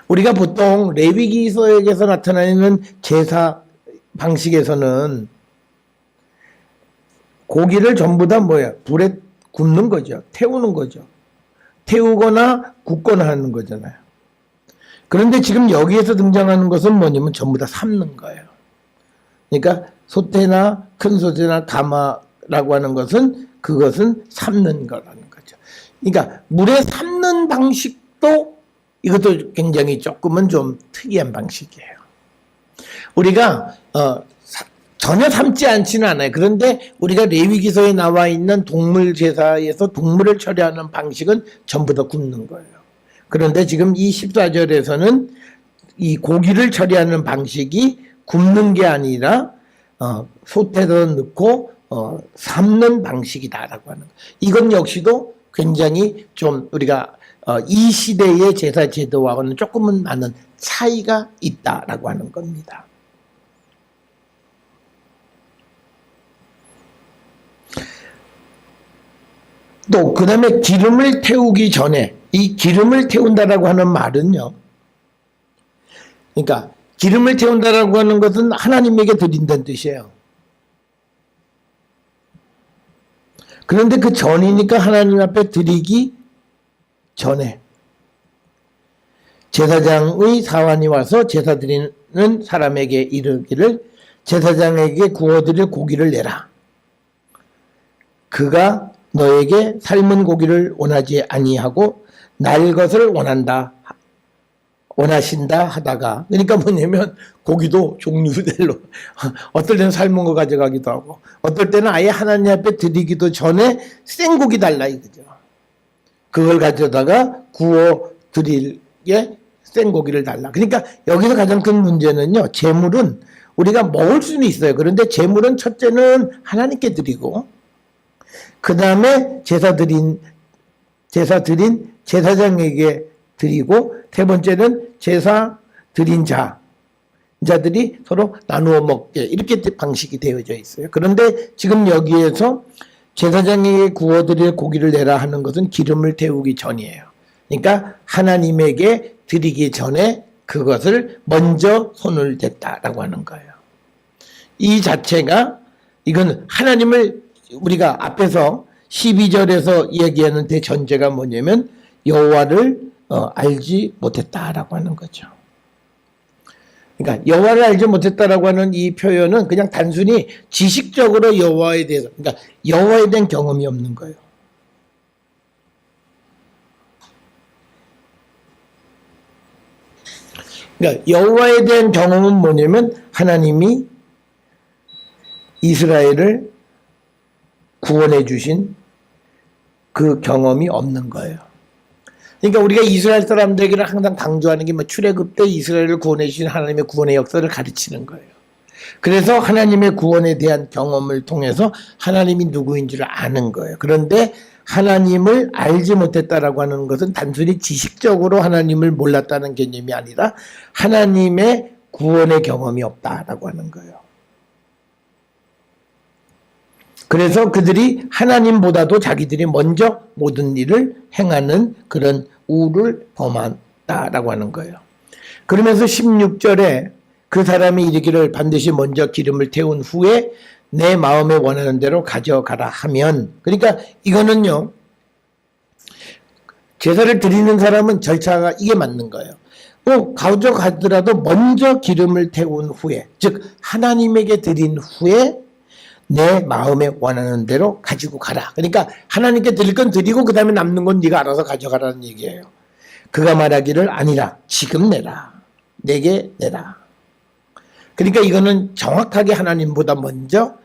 Speaker 1: 우리가 보통 레위기서에서 나타나는 제사 방식에서는 고기를 전부 다 뭐야? 불에 굽는 거죠. 태우는 거죠. 태우거나 굽거나 하는 거잖아요. 그런데 지금 여기에서 등장하는 것은 뭐냐면 전부 다 삶는 거예요. 그러니까 솥에나 큰 솥에나 가마라고 하는 것은 그것은 삶는 거라는 거죠. 그러니까 물에 삶는 방식도 이것도 굉장히 조금은 좀 특이한 방식이에요. 우리가 전혀 삶지 않지는 않아요. 그런데 우리가 레위기서에 나와 있는 동물 제사에서 동물을 처리하는 방식은 전부 다 굽는 거예요. 그런데 지금 이 14절에서는 이 고기를 처리하는 방식이 굽는 게 아니라 솥에다 넣고 삶는 방식이다라고 하는 거예요. 이건 역시도 굉장히 좀 우리가 이 시대의 제사 제도와는 조금은 많은 차이가 있다라고 하는 겁니다. 또 그 다음에 기름을 태우기 전에 이 기름을 태운다라고 하는 말은요. 그러니까 기름을 태운다라고 하는 것은 하나님에게 드린다는 뜻이에요. 그런데 그 전이니까 하나님 앞에 드리기 전에 제사장의 사환이 와서 제사 드리는 사람에게 이르기를 제사장에게 구워드릴 고기를 내라. 그가 너에게 삶은 고기를 원하지 아니하고 날 것을 원하신다 하다가, 그러니까 뭐냐면 고기도 종류대로 어떨 때는 삶은 거 가져가기도 하고 어떨 때는 아예 하나님 앞에 드리기도 전에 생고기 달라 이거죠. 그걸 가져다가 구워 드릴게 생고기를 달라. 그러니까 여기서 가장 큰 문제는요, 제물은 우리가 먹을 수는 있어요. 그런데 제물은 첫째는 하나님께 드리고 그 다음에 제사 드린 제사장에게 드리고 세 번째는 제사 드린 자들이 서로 나누어 먹게 이렇게 방식이 되어져 있어요. 그런데 지금 여기에서 제사장에게 구워드릴 고기를 내라 하는 것은 기름을 태우기 전이에요. 그러니까 하나님에게 드리기 전에 그것을 먼저 손을 댔다라고 하는 거예요. 이 자체가 이건 하나님을 우리가 앞에서 12절에서 얘기하는 대전제가 뭐냐면 여호와를 알지 못했다라고 하는 거죠. 그러니까 여호와를 알지 못했다라고 하는 이 표현은 그냥 단순히 지식적으로 여호와에 대해서, 그러니까 여호와에 대한 경험이 없는 거예요. 그러니까 여호와에 대한 경험은 뭐냐면 하나님이 이스라엘을 구원해 주신 그 경험이 없는 거예요. 그러니까 우리가 이스라엘 사람들에게는 항상 강조하는 게 뭐 출애굽 때 이스라엘을 구원해 주신 하나님의 구원의 역사를 가르치는 거예요. 그래서 하나님의 구원에 대한 경험을 통해서 하나님이 누구인지를 아는 거예요. 그런데 하나님을 알지 못했다라고 하는 것은 단순히 지식적으로 하나님을 몰랐다는 개념이 아니라 하나님의 구원의 경험이 없다라고 하는 거예요. 그래서 그들이 하나님보다도 자기들이 먼저 모든 일을 행하는 그런 우를 범한다라고 하는 거예요. 그러면서 16절에 그 사람이 이르기를 반드시 먼저 기름을 태운 후에 내 마음에 원하는 대로 가져가라 하면, 그러니까 이거는요, 제사를 드리는 사람은 절차가 이게 맞는 거예요. 가져가더라도 먼저 기름을 태운 후에, 즉 하나님에게 드린 후에 내 마음에 원하는 대로 가지고 가라. 그러니까 하나님께 드릴 건 드리고 그 다음에 남는 건 네가 알아서 가져가라는 얘기예요. 그가 말하기를 아니라 지금 내라. 내게 내라. 그러니까 이거는 정확하게 하나님보다 먼저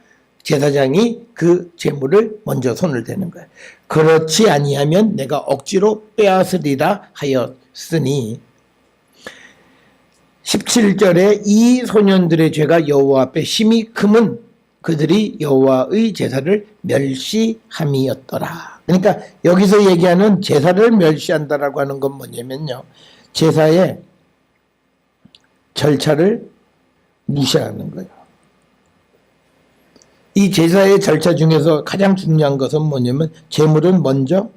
Speaker 1: 제사장이 그 제물을 먼저 손을 대는 거예요. 그렇지 아니하면 내가 억지로 빼앗으리라 하였으니 17절에 이 소년들의 죄가 여호와 앞에 심히 크면 그들이 여호와의 제사를 멸시함이었더라. 그러니까 여기서 얘기하는 제사를 멸시한다라고 하는 건 뭐냐면요. 제사의 절차를 무시하는 거예요. 이 제사의 절차 중에서 가장 중요한 것은 뭐냐면 제물은 먼저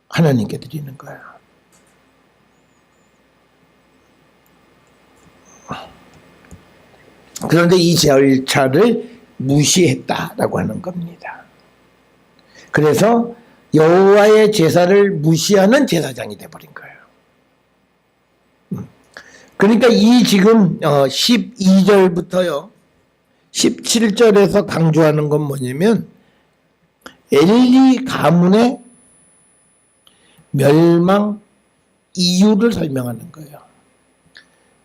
Speaker 1: 하나님께 드리는 거예요. 그런데 이 절차를 무시했다라고 하는 겁니다. 그래서 여호와의 제사를 무시하는 제사장이 되어버린 거예요. 그러니까 이 지금 12절부터요 17절에서 강조하는 건 뭐냐면 엘리 가문의 멸망 이유를 설명하는 거예요.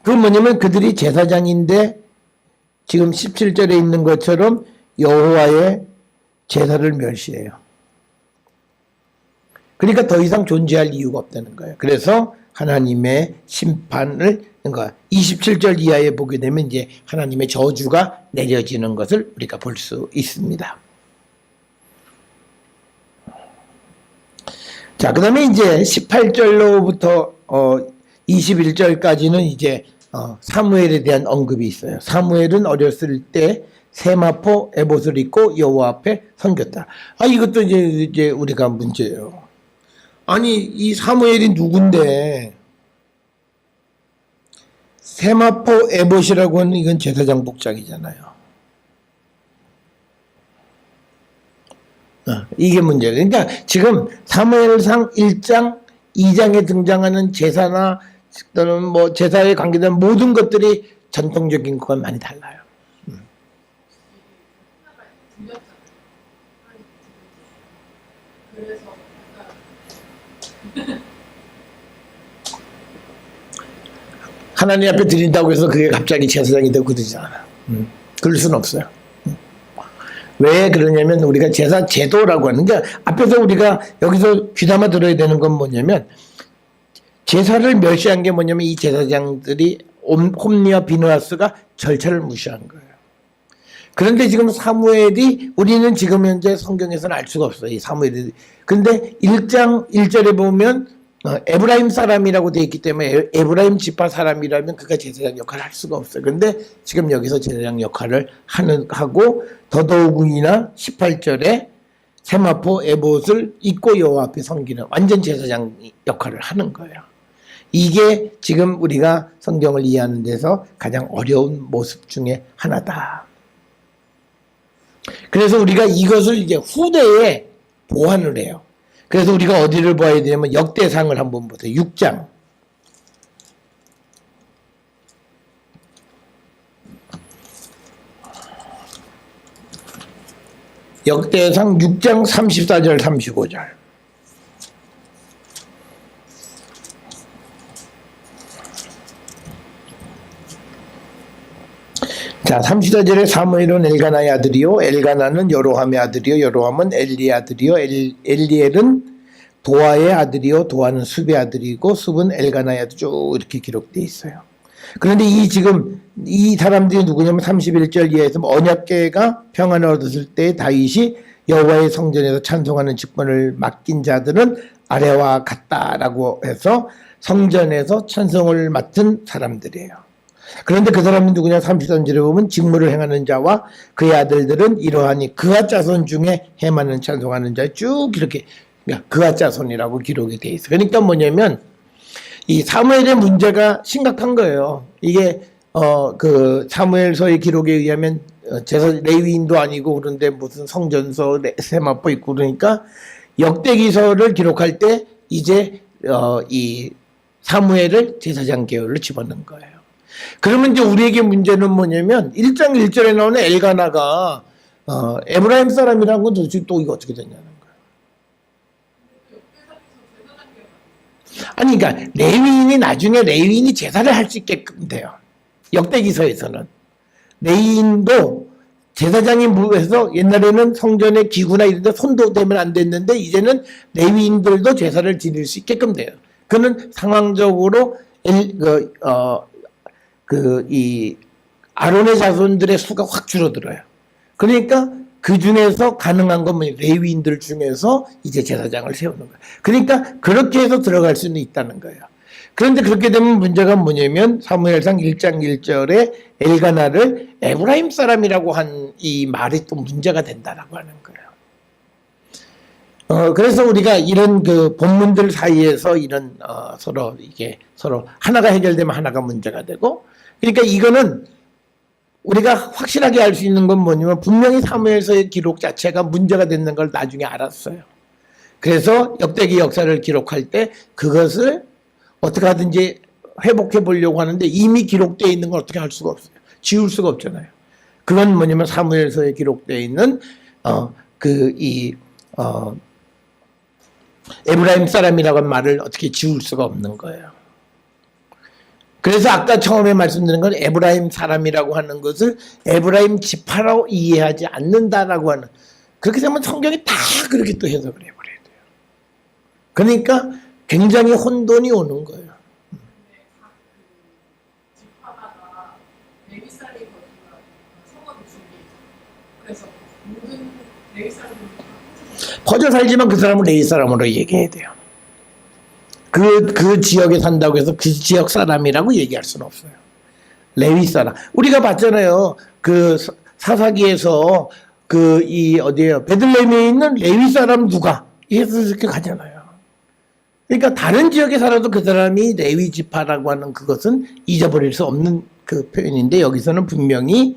Speaker 1: 그건 뭐냐면 그들이 제사장인데 지금 17절에 있는 것처럼 여호와의 제사를 멸시해요. 그러니까 더 이상 존재할 이유가 없다는 거예요. 그래서 하나님의 심판을, 그러니까 27절 이하에 보게 되면 이제 하나님의 저주가 내려지는 것을 우리가 볼 수 있습니다. 자, 그 다음에 이제 18절로부터 21절까지는 이제 사무엘에 대한 언급이 있어요. 사무엘은 어렸을 때 세마포 에봇을 입고 여호와 앞에 섬겼다. 이것도 이제 우리가 문제예요. 아니, 이 사무엘이 누군데 세마포 에봇이라고 하는 이건 제사장 복장이잖아요. 이게 문제예요. 그러니까 지금 사무엘상 1장, 2장에 등장하는 제사나 또는 뭐 제사에 관계된 모든 것들이 전통적인 것과 많이 달라요. 하나님 앞에 드린다고 해서 그게 갑자기 제사장이 되고 그러지 않아. 그럴 수는 없어요. 왜 그러냐면 우리가 제사 제도라고 하는 게 앞에서 우리가 여기서 귀담아 들어야 되는 건 뭐냐면 제사를 멸시한 게 뭐냐면 이 제사장들이 홈리와 비느하스가 절차를 무시한 거예요. 그런데 지금 사무엘이 우리는 지금 현재 성경에서는 알 수가 없어요. 이 사무엘이. 근데 1장 1절에 보면 에브라임 사람이라고 되어 있기 때문에 에브라임 지파 사람이라면 그가 제사장 역할을 할 수가 없어요. 근데 지금 여기서 제사장 역할을 하고 더더욱이나 18절에 세마포 에봇을 입고 여호와 앞에 섬기는 완전 제사장 역할을 하는 거예요. 이게 지금 우리가 성경을 이해하는 데서 가장 어려운 모습 중에 하나다. 그래서 우리가 이것을 이제 후대에 보완을 해요. 그래서 우리가 어디를 봐야 되냐면 역대상을 한번 보세요. 6장. 역대상 6장 34절 35절. 자, 34절에 사무엘은 엘가나의 아들이요 엘가나는 여로함의 아들이요 여로함은 엘리의 아들이요 엘리엘은 도아의 아들이요 도아는 숲의 아들이고 숲은 엘가나의 아들 쭉 이렇게 기록되어 있어요. 그런데 지금 이 사람들이 누구냐면 31절 이하에서 언약궤가 평안을 얻었을 때 다윗이 여호와의 성전에서 찬송하는 직분을 맡긴 자들은 아래와 같다라고 해서 성전에서 찬송을 맡은 사람들이에요. 그런데 그 사람은 누구냐? 33절에 보면 직무를 행하는 자와 그의 아들들은 이러하니 그와 자손 중에 해마는 찬송하는 자 쭉 이렇게 그와 자손이라고 기록이 돼 있어요. 그러니까 뭐냐면 이 사무엘의 문제가 심각한 거예요. 이게 그 사무엘서의 기록에 의하면 제사 레위인도 아니고 그런데 무슨 성전서 세마포 있고 그러니까 역대기서를 기록할 때 이제 이 사무엘을 제사장 계열로 집어넣은 거예요. 그러면 이제 우리에게 문제는 뭐냐면 1장 1절에 나오는 엘가나가 에브라임 사람이라는 건 도대체 또 이거 어떻게 되냐는 거예요. 아니 그러니까 레위인이 나중에 레위인이 제사를 할 수 있게끔 돼요. 역대기서에서는 레위인도 제사장이 무에서 옛날에는 성전의 기구나 이런 데 손도 대면 안 됐는데 이제는 레위인들도 제사를 지낼 수 있게끔 돼요. 그는 상황적으로 이 아론의 자손들의 수가 확 줄어들어요. 그러니까 그 중에서 가능한 건 뭐예요? 레위인들 중에서 이제 제사장을 세우는 거예요. 그러니까 그렇게 해서 들어갈 수는 있다는 거예요. 그런데 그렇게 되면 문제가 뭐냐면 사무엘상 1장 1절에 엘가나를 에브라임 사람이라고 한 이 말이 또 문제가 된다라고 하는 거예요. 그래서 우리가 이런 그 본문들 사이에서 이런 서로 하나가 해결되면 하나가 문제가 되고, 그러니까 이거는 우리가 확실하게 알 수 있는 건 뭐냐면 분명히 사무엘서의 기록 자체가 문제가 되는 걸 나중에 알았어요. 그래서 역대기 역사를 기록할 때 그것을 어떻게 하든지 회복해 보려고 하는데 이미 기록되어 있는 걸 어떻게 할 수가 없어요. 지울 수가 없잖아요. 그건 뭐냐면 사무엘서에 기록되어 있는 에브라임 사람이라고 한 말을 어떻게 지울 수가 없는 거예요. 그래서 아까 처음에 말씀드린 건 에브라임 사람이라고 하는 것을 에브라임 지파로 이해하지 않는다라고 하는, 그렇게 되면 성경이 다 그렇게 또 해석을 해버려야 돼요. 그러니까 굉장히 혼돈이 오는 거예요. 퍼져 살지만 그 사람은 레위 사람으로 얘기해야 돼요. 그 지역에 산다고 해서 그 지역 사람이라고 얘기할 수는 없어요. 레위 사람. 우리가 봤잖아요. 그 사사기에서 어디에요? 베들레헴에 있는 레위 사람 누가? 예수 이렇게 가잖아요. 그러니까 다른 지역에 살아도 그 사람이 레위 지파라고 하는 그것은 잊어버릴 수 없는 그 표현인데 여기서는 분명히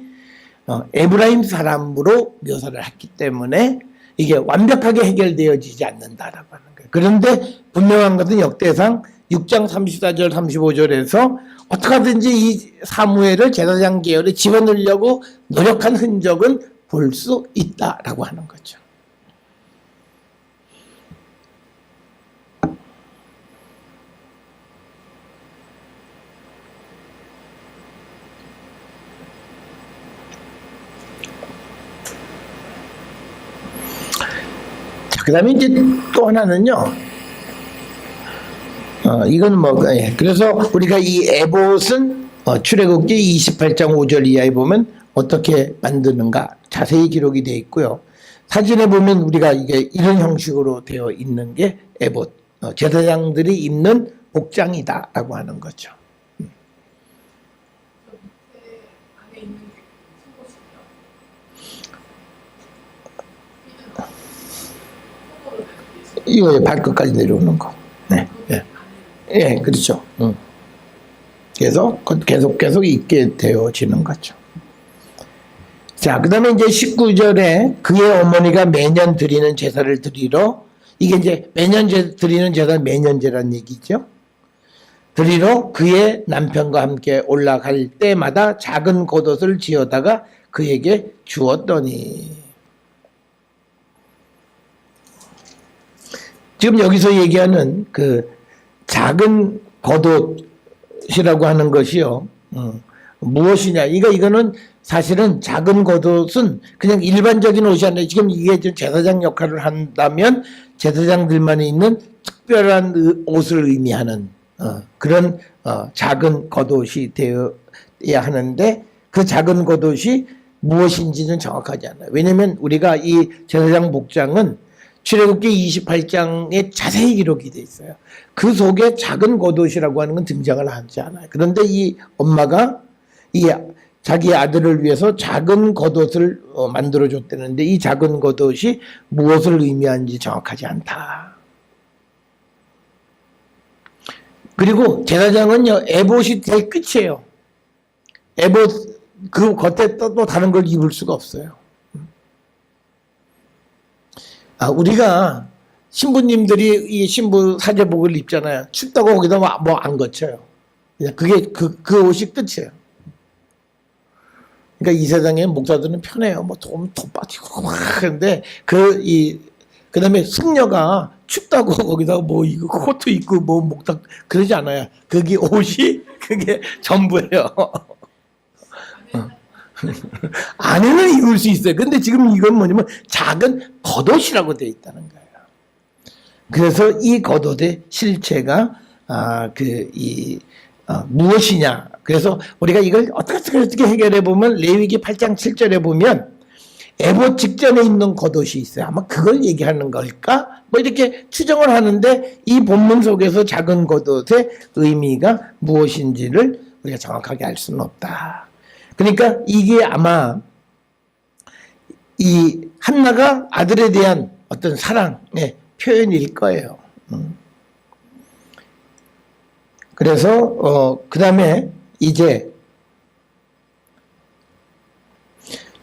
Speaker 1: 에브라임 사람으로 묘사를 했기 때문에 이게 완벽하게 해결되어지지 않는다라고 하는 거예요. 그런데 분명한 것은 역대상 6장 34절 35절에서 어떻게 하든지 이 사무엘을 제사장 계열에 집어넣으려고 노력한 흔적은 볼 수 있다라고 하는 거죠. 그 다음에 이제 또 하나는요, 이건 그래서 우리가 이 에봇은 출애굽기 28장 5절 이하에 보면 어떻게 만드는가 자세히 기록이 되어 있고요. 사진에 보면 우리가 이게 이런 형식으로 되어 있는 게 에봇, 제사장들이 입는 복장이다라고 하는 거죠. 이거 발끝까지 내려오는 거. 네, 예, 그렇죠. 그래서 계속 있게 되어지는 거죠. 자, 그 다음에 이제 19절에 그의 어머니가 매년 드리는 제사를 드리러, 이게 이제 매년 드리는 제사 매년제란 얘기죠. 드리러 그의 남편과 함께 올라갈 때마다 작은 겉옷을 지어다가 그에게 주었더니. 지금 여기서 얘기하는 그 작은 겉옷이라고 하는 것이요. 무엇이냐. 이거는 사실은 작은 겉옷은 그냥 일반적인 옷이 아니라 지금 이게 제사장 역할을 한다면 제사장들만 있는 특별한 옷을 의미하는 그런 작은 겉옷이 되어야 하는데 그 작은 겉옷이 무엇인지는 정확하지 않아요. 왜냐하면 우리가 이 제사장 복장은 출애굽기 28장에 자세히 기록이 돼 있어요. 그 속에 작은 겉옷이라고 하는 건 등장을 하지 않아요. 그런데 이 엄마가 자기 아들을 위해서 작은 겉옷을 만들어줬다는데 이 작은 겉옷이 무엇을 의미하는지 정확하지 않다. 그리고 제사장은요, 에봇이 제일 끝이에요. 에봇 그 겉에 또 다른 걸 입을 수가 없어요. 우리가 신부님들이 이 신부 사제복을 입잖아요. 춥다고 거기다 뭐 안 거쳐요. 그냥 그게 그 옷이 끝이에요. 그러니까 이 세상에 목사들은 편해요. 뭐 돈 더 빠지고 막 하는데 그다음에 승려가 춥다고 거기다가 뭐 이거 코트 입고 뭐 목탁 그러지 않아요. 그게 옷이 그게 전부예요. 안에는 입을 수 있어요. 근데 지금 이건 뭐냐면 작은 겉옷이라고 되어 있다는 거예요. 그래서 이 겉옷의 실체가 무엇이냐. 그래서 우리가 이걸 어떻게 해결해 보면 레위기 8장 7절에 보면 에봇 직전에 있는 겉옷이 있어요. 아마 그걸 얘기하는 걸까? 뭐 이렇게 추정을 하는데 이 본문 속에서 작은 겉옷의 의미가 무엇인지를 우리가 정확하게 알 수는 없다. 그러니까 이게 아마 이 한나가 아들에 대한 어떤 사랑의 표현일 거예요. 그래서 그 다음에 이제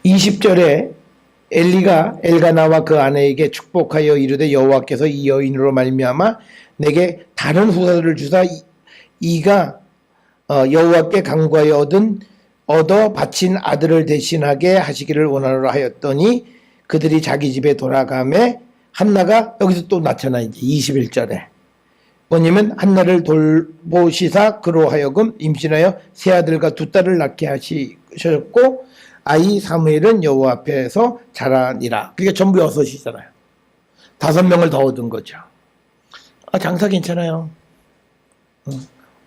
Speaker 1: 20절에 엘리가 엘가나와 그 아내에게 축복하여 이르되 여호와께서 이 여인으로 말미암아 내게 다른 후사들을 주사 이가 여호와께 간구하여 얻어 바친 아들을 대신하게 하시기를 원하노라 하였더니 그들이 자기 집에 돌아가매 한나가 여기서 또 나타나 이제 21절에 뭐냐면 한나를 돌보시사 그로 하여금 임신하여 세 아들과 두 딸을 낳게 하셨고 아이 사무엘은 여호와 앞에서 자라니라. 그러니까 전부 6이잖아요. 5명을 더 얻은 거죠. 장사 괜찮아요.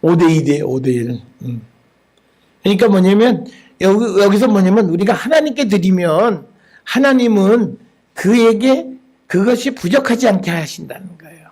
Speaker 1: 5대2대 5대1. 그러니까 뭐냐면 여기서 뭐냐면 우리가 하나님께 드리면 하나님은 그에게 그것이 부족하지 않게 하신다는 거예요.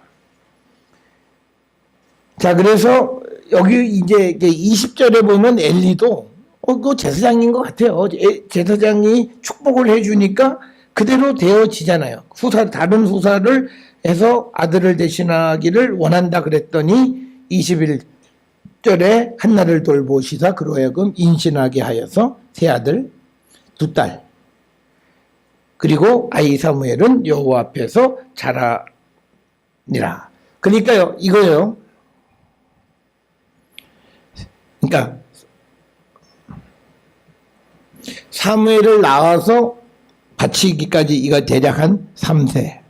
Speaker 1: 자, 그래서 여기 이제 20절에 보면 엘리도 그 제사장인 것 같아요. 제사장이 축복을 해주니까 그대로 되어지잖아요. 다른 후사를 해서 아들을 대신하기를 원한다 그랬더니 21절에 한나를 돌보시사 그로 하여금 임신하게 하여서 세 아들, 두 딸. 그리고 아이 사무엘은 여호와 앞에서 자라니라. 그러니까요, 이거요. 그러니까 사무엘을 낳아서 바치기까지 이거 대략 한 3세.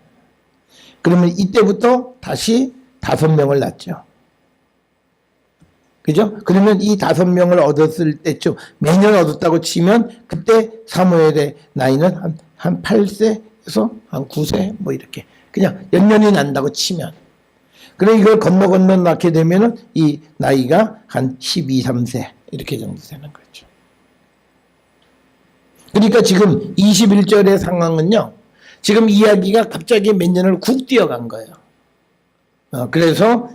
Speaker 1: 그러면 이때부터 다시 5명을 낳죠. 그죠? 그러면 이 5명을 얻었을 때쯤 매년 얻었다고 치면 그때 사무엘의 나이는 한 8세에서 한 9세 뭐 이렇게 그냥 연년이 난다고 치면 그래 이걸 건너 낳게 되면은 이 나이가 한 12, 3세 이렇게 정도 되는 거죠. 그러니까 지금 21절의 상황은요. 지금 이야기가 갑자기 몇 년을 쿡 뛰어간 거예요. 그래서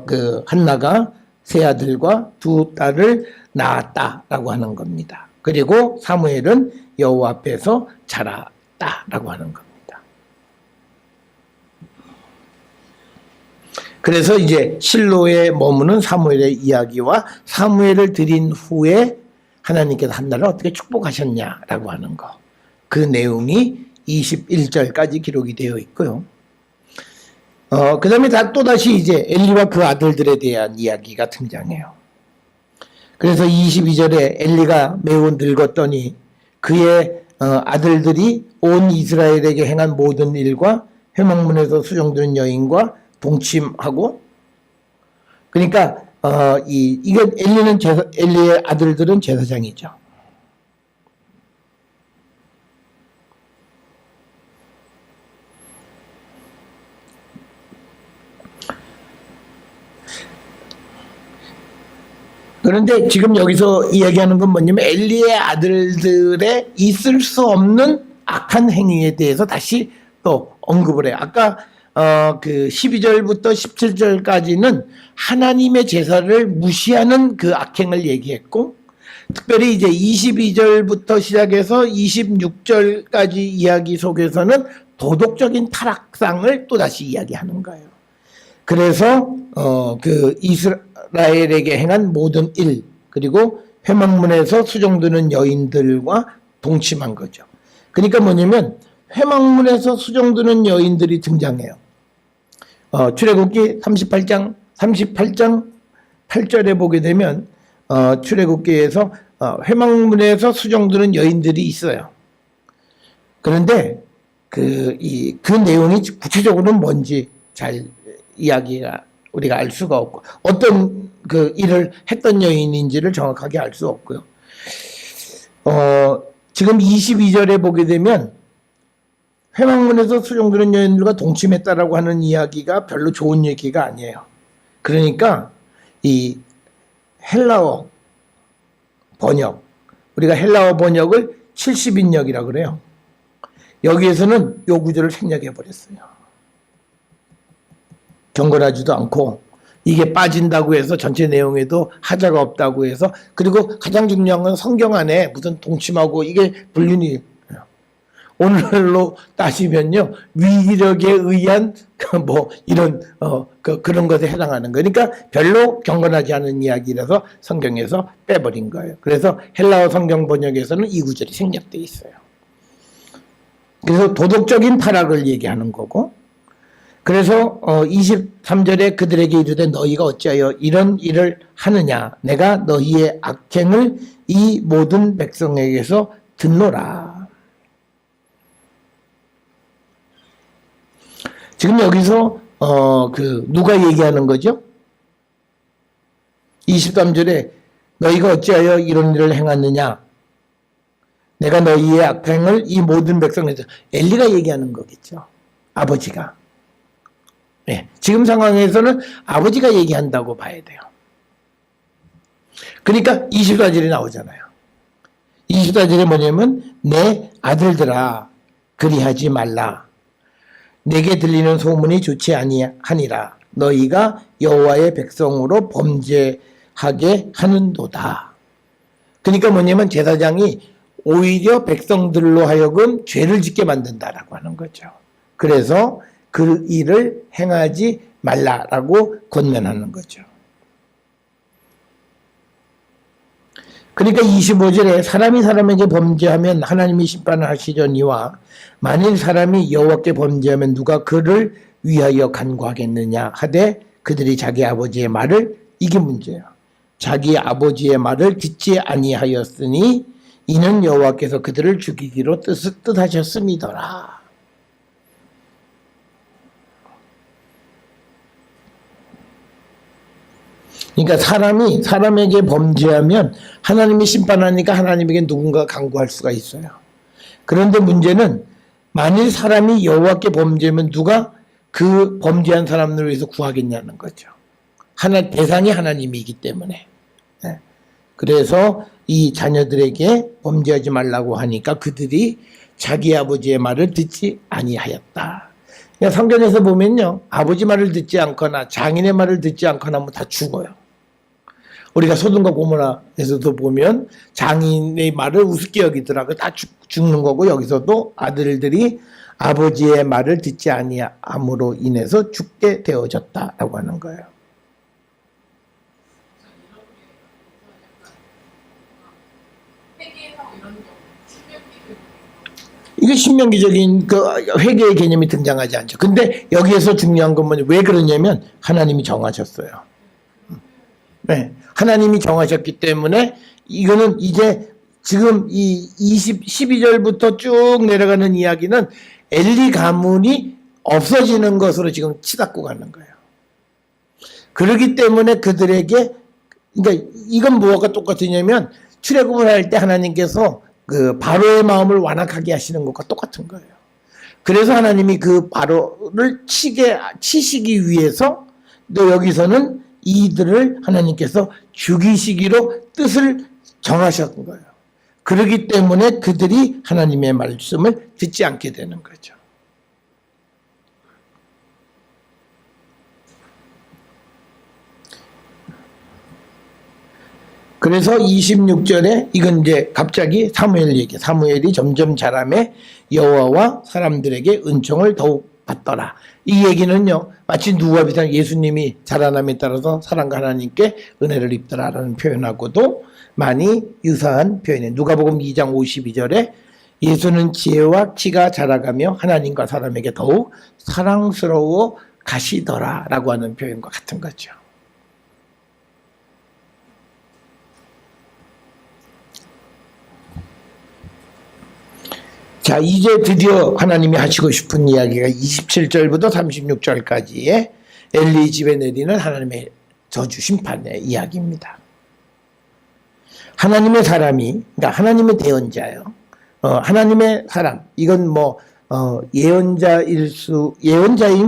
Speaker 1: 그 한나가 세 아들과 두 딸을 낳았다라고 하는 겁니다. 그리고 사무엘은 여호와 앞에서 자랐다라고 하는 겁니다. 그래서 이제 실로에 머무는 사무엘의 이야기와 사무엘을 드린 후에 하나님께서 한나를 어떻게 축복하셨냐라고 하는 거. 그 내용이 21절까지 기록이 되어 있고요. 그 다음에 또다시 이제 엘리와 그 아들들에 대한 이야기가 등장해요. 그래서 22절에 엘리가 매우 늙었더니 그의 아들들이 온 이스라엘에게 행한 모든 일과 회막문에서 수종드는 여인과 동침하고 그러니까 이건 엘리의 아들들은 제사장이죠. 그런데 지금 여기서 이야기하는 건 뭐냐면 엘리의 아들들의 있을 수 없는 악한 행위에 대해서 다시 또 언급을 해요. 아까 그 12절부터 17절까지는 하나님의 제사를 무시하는 그 악행을 얘기했고 특별히 이제 22절부터 시작해서 26절까지 이야기 속에서는 도덕적인 타락상을 또다시 이야기하는 거예요. 그래서 그 이스라엘에게 행한 모든 일 그리고 회막문에서 수종드는 여인들과 동침한 거죠. 그러니까 뭐냐면 회막문에서 수종드는 여인들이 등장해요. 출애굽기 38장 8절에 보게 되면 출애굽기에서 회막문에서 수종드는 여인들이 있어요. 그런데 그 내용이 구체적으로는 뭔지 잘 이야기가 우리가 알 수가 없고 어떤 그 일을 했던 여인인지를 정확하게 알 수 없고요. 지금 22절에 보게 되면 회막문에서 수종드는 여인들과 동침했다라고 하는 이야기가 별로 좋은 얘기가 아니에요. 그러니까 이 헬라어 번역, 우리가 헬라어 번역을 70인역이라고 그래요. 여기에서는 요 구절을 생략해 버렸어요. 경건하지도 않고 이게 빠진다고 해서 전체 내용에도 하자가 없다고 해서, 그리고 가장 중요한 건 성경 안에 무슨 동침하고 이게 불륜이 오늘날로 따지면요 위기력에 의한 뭐 이런 그런 것에 해당하는 거니까 별로 경건하지 않은 이야기라서 성경에서 빼버린 거예요. 그래서 헬라어 성경 번역에서는 이 구절이 생략되어 있어요. 그래서 도덕적인 타락을 얘기하는 거고, 그래서 23절에 그들에게 이르되 너희가 어찌하여 이런 일을 하느냐, 내가 너희의 악행을 이 모든 백성에게서 듣노라. 지금 여기서 누가 얘기하는 거죠? 23절에 너희가 어찌하여 이런 일을 행하느냐, 내가 너희의 악행을 이 모든 백성에게서, 엘리가 얘기하는 거겠죠. 아버지가. 네, 지금 상황에서는 아버지가 얘기한다고 봐야 돼요. 그러니까 24절이 나오잖아요. 24절이 뭐냐면 내 아들들아 그리하지 말라. 내게 들리는 소문이 좋지 아니하니라. 너희가 여호와의 백성으로 범죄하게 하는도다. 그러니까 뭐냐면 제사장이 오히려 백성들로 하여금 죄를 짓게 만든다라고 하는 거죠. 그래서 그 일을 행하지 말라라고 권면하는 거죠. 그러니까 25절에 사람이 사람에게 범죄하면 하나님이 심판을 하시려니와 만일 사람이 여호와께 범죄하면 누가 그를 위하여 간구하겠느냐 하되 그들이 자기 아버지의 말을, 이게 문제예요. 자기 아버지의 말을 듣지 아니하였으니 이는 여호와께서 그들을 죽이기로 뜻하셨음이더라. 그러니까 사람이 사람에게 범죄하면 하나님이 심판하니까 하나님에게 누군가 간구할 수가 있어요. 그런데 문제는 만일 사람이 여호와께 범죄하면 누가 그 범죄한 사람들을 위해서 구하겠냐는 거죠. 대상이 하나님이기 때문에. 그래서 이 자녀들에게 범죄하지 말라고 하니까 그들이 자기 아버지의 말을 듣지 아니하였다. 그러니까 성경에서 보면요, 아버지 말을 듣지 않거나 장인의 말을 듣지 않거나 하면 다 죽어요. 우리가 소돔과 고모라에서도 보면 장인의 말을 우습게 여기더라고요. 다 죽는 거고, 여기서도 아들들이 아버지의 말을 듣지 아니함으로 인해서 죽게 되어졌다라고 하는 거예요. 이게 신명기적인 그 회개의 개념이 등장하지 않죠. 근데 여기에서 중요한 건 뭐냐, 왜 그러냐면 하나님이 정하셨어요. 네, 하나님이 정하셨기 때문에 이거는 이제 지금 이 12절부터 쭉 내려가는 이야기는 엘리 가문이 없어지는 것으로 지금 치닫고 가는 거예요. 그렇기 때문에 그들에게, 그러니까 이건 뭐가 똑같으냐면 출애굽을 할 때 하나님께서 그 바로의 마음을 완악하게 하시는 것과 똑같은 거예요. 그래서 하나님이 그 바로를 치시기 위해서 또 여기서는 이들을 하나님께서 죽이시기로 뜻을 정하셨던 거예요. 그렇기 때문에 그들이 하나님의 말씀을 듣지 않게 되는 거죠. 그래서 26절에 이건 이제 갑자기 사무엘 얘기, 사무엘이 점점 자라매 여호와와 사람들에게 은총을 더욱 받더라. 이 얘기는요, 마치 누구와 비슷한 예수님이 자라남에 따라서 사랑과 하나님께 은혜를 입더라라는 표현하고도 많이 유사한 표현이에요. 누가복음 2장 52절에 예수는 지혜와 키가 자라가며 하나님과 사람에게 더욱 사랑스러워 가시더라라고 하는 표현과 같은 거죠. 자, 이제 드디어 하나님이 하시고 싶은 이야기가 27절부터 36절까지의 엘리 집에 내리는 하나님의 저주 심판의 이야기입니다. 하나님의 사람이, 그러니까 하나님의 대언자예요. 하나님의 사람, 이건 뭐 예언자인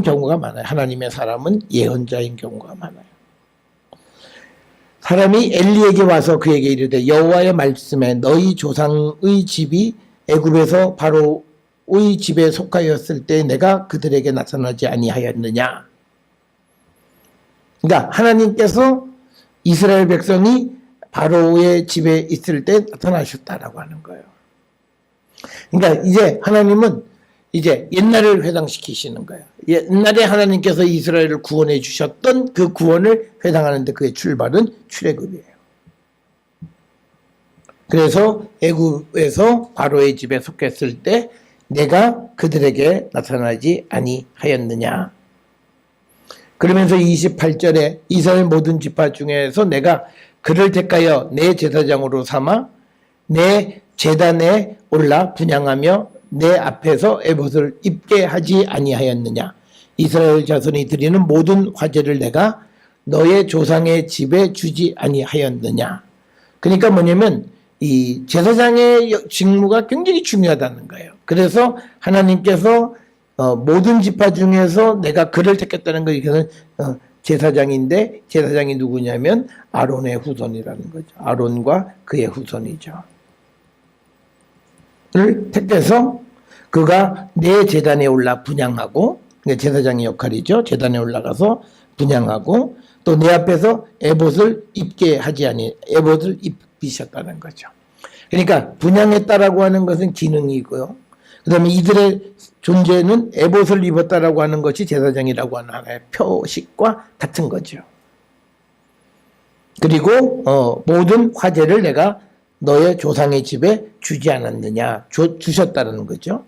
Speaker 1: 경우가 많아요. 하나님의 사람은 예언자인 경우가 많아요. 사람이 엘리에게 와서 그에게 이르되 여호와의 말씀에 너희 조상의 집이 애굽에서 바로의 집에 속하였을 때 내가 그들에게 나타나지 아니하였느냐. 그러니까 하나님께서 이스라엘 백성이 바로의 집에 있을 때 나타나셨다라고 하는 거예요. 그러니까 이제 하나님은 이제 옛날을 회상시키시는 거예요. 옛날에 하나님께서 이스라엘을 구원해 주셨던 그 구원을 회상하는데 그의 출발은 출애굽이에요. 그래서 애굽에서 바로의 집에 속했을 때 내가 그들에게 나타나지 아니하였느냐. 그러면서 28절에 이스라엘 모든 지파 중에서 내가 그를 택하여 내 제사장으로 삼아 내 제단에 올라 분향하며 내 앞에서 에봇을 입게 하지 아니하였느냐. 이스라엘 자손이 드리는 모든 화제를 내가 너의 조상의 집에 주지 아니하였느냐. 그러니까 뭐냐면 이 제사장의 직무가 굉장히 중요하다는 거예요. 그래서 하나님께서 모든 지파 중에서 내가 그를 택했다는 거, 이거는 제사장인데 제사장이 누구냐면 아론의 후손이라는 거죠. 아론과 그의 후손이죠. 를 택해서 그가 내 제단에 올라 분향하고, 제사장의 역할이죠. 제단에 올라가서 분향하고 또 내 앞에서 에봇을 입게 하지 아니, 에봇을 입히셨다는 거죠. 그러니까 분향했다라고 하는 것은 기능이고요. 그 다음에 이들의 존재는 에봇을 입었다라고 하는 것이 제사장이라고 하는 하나의 표식과 같은 거죠. 그리고 모든 화제를 내가 너의 조상의 집에 주지 않았느냐. 주셨다는 거죠.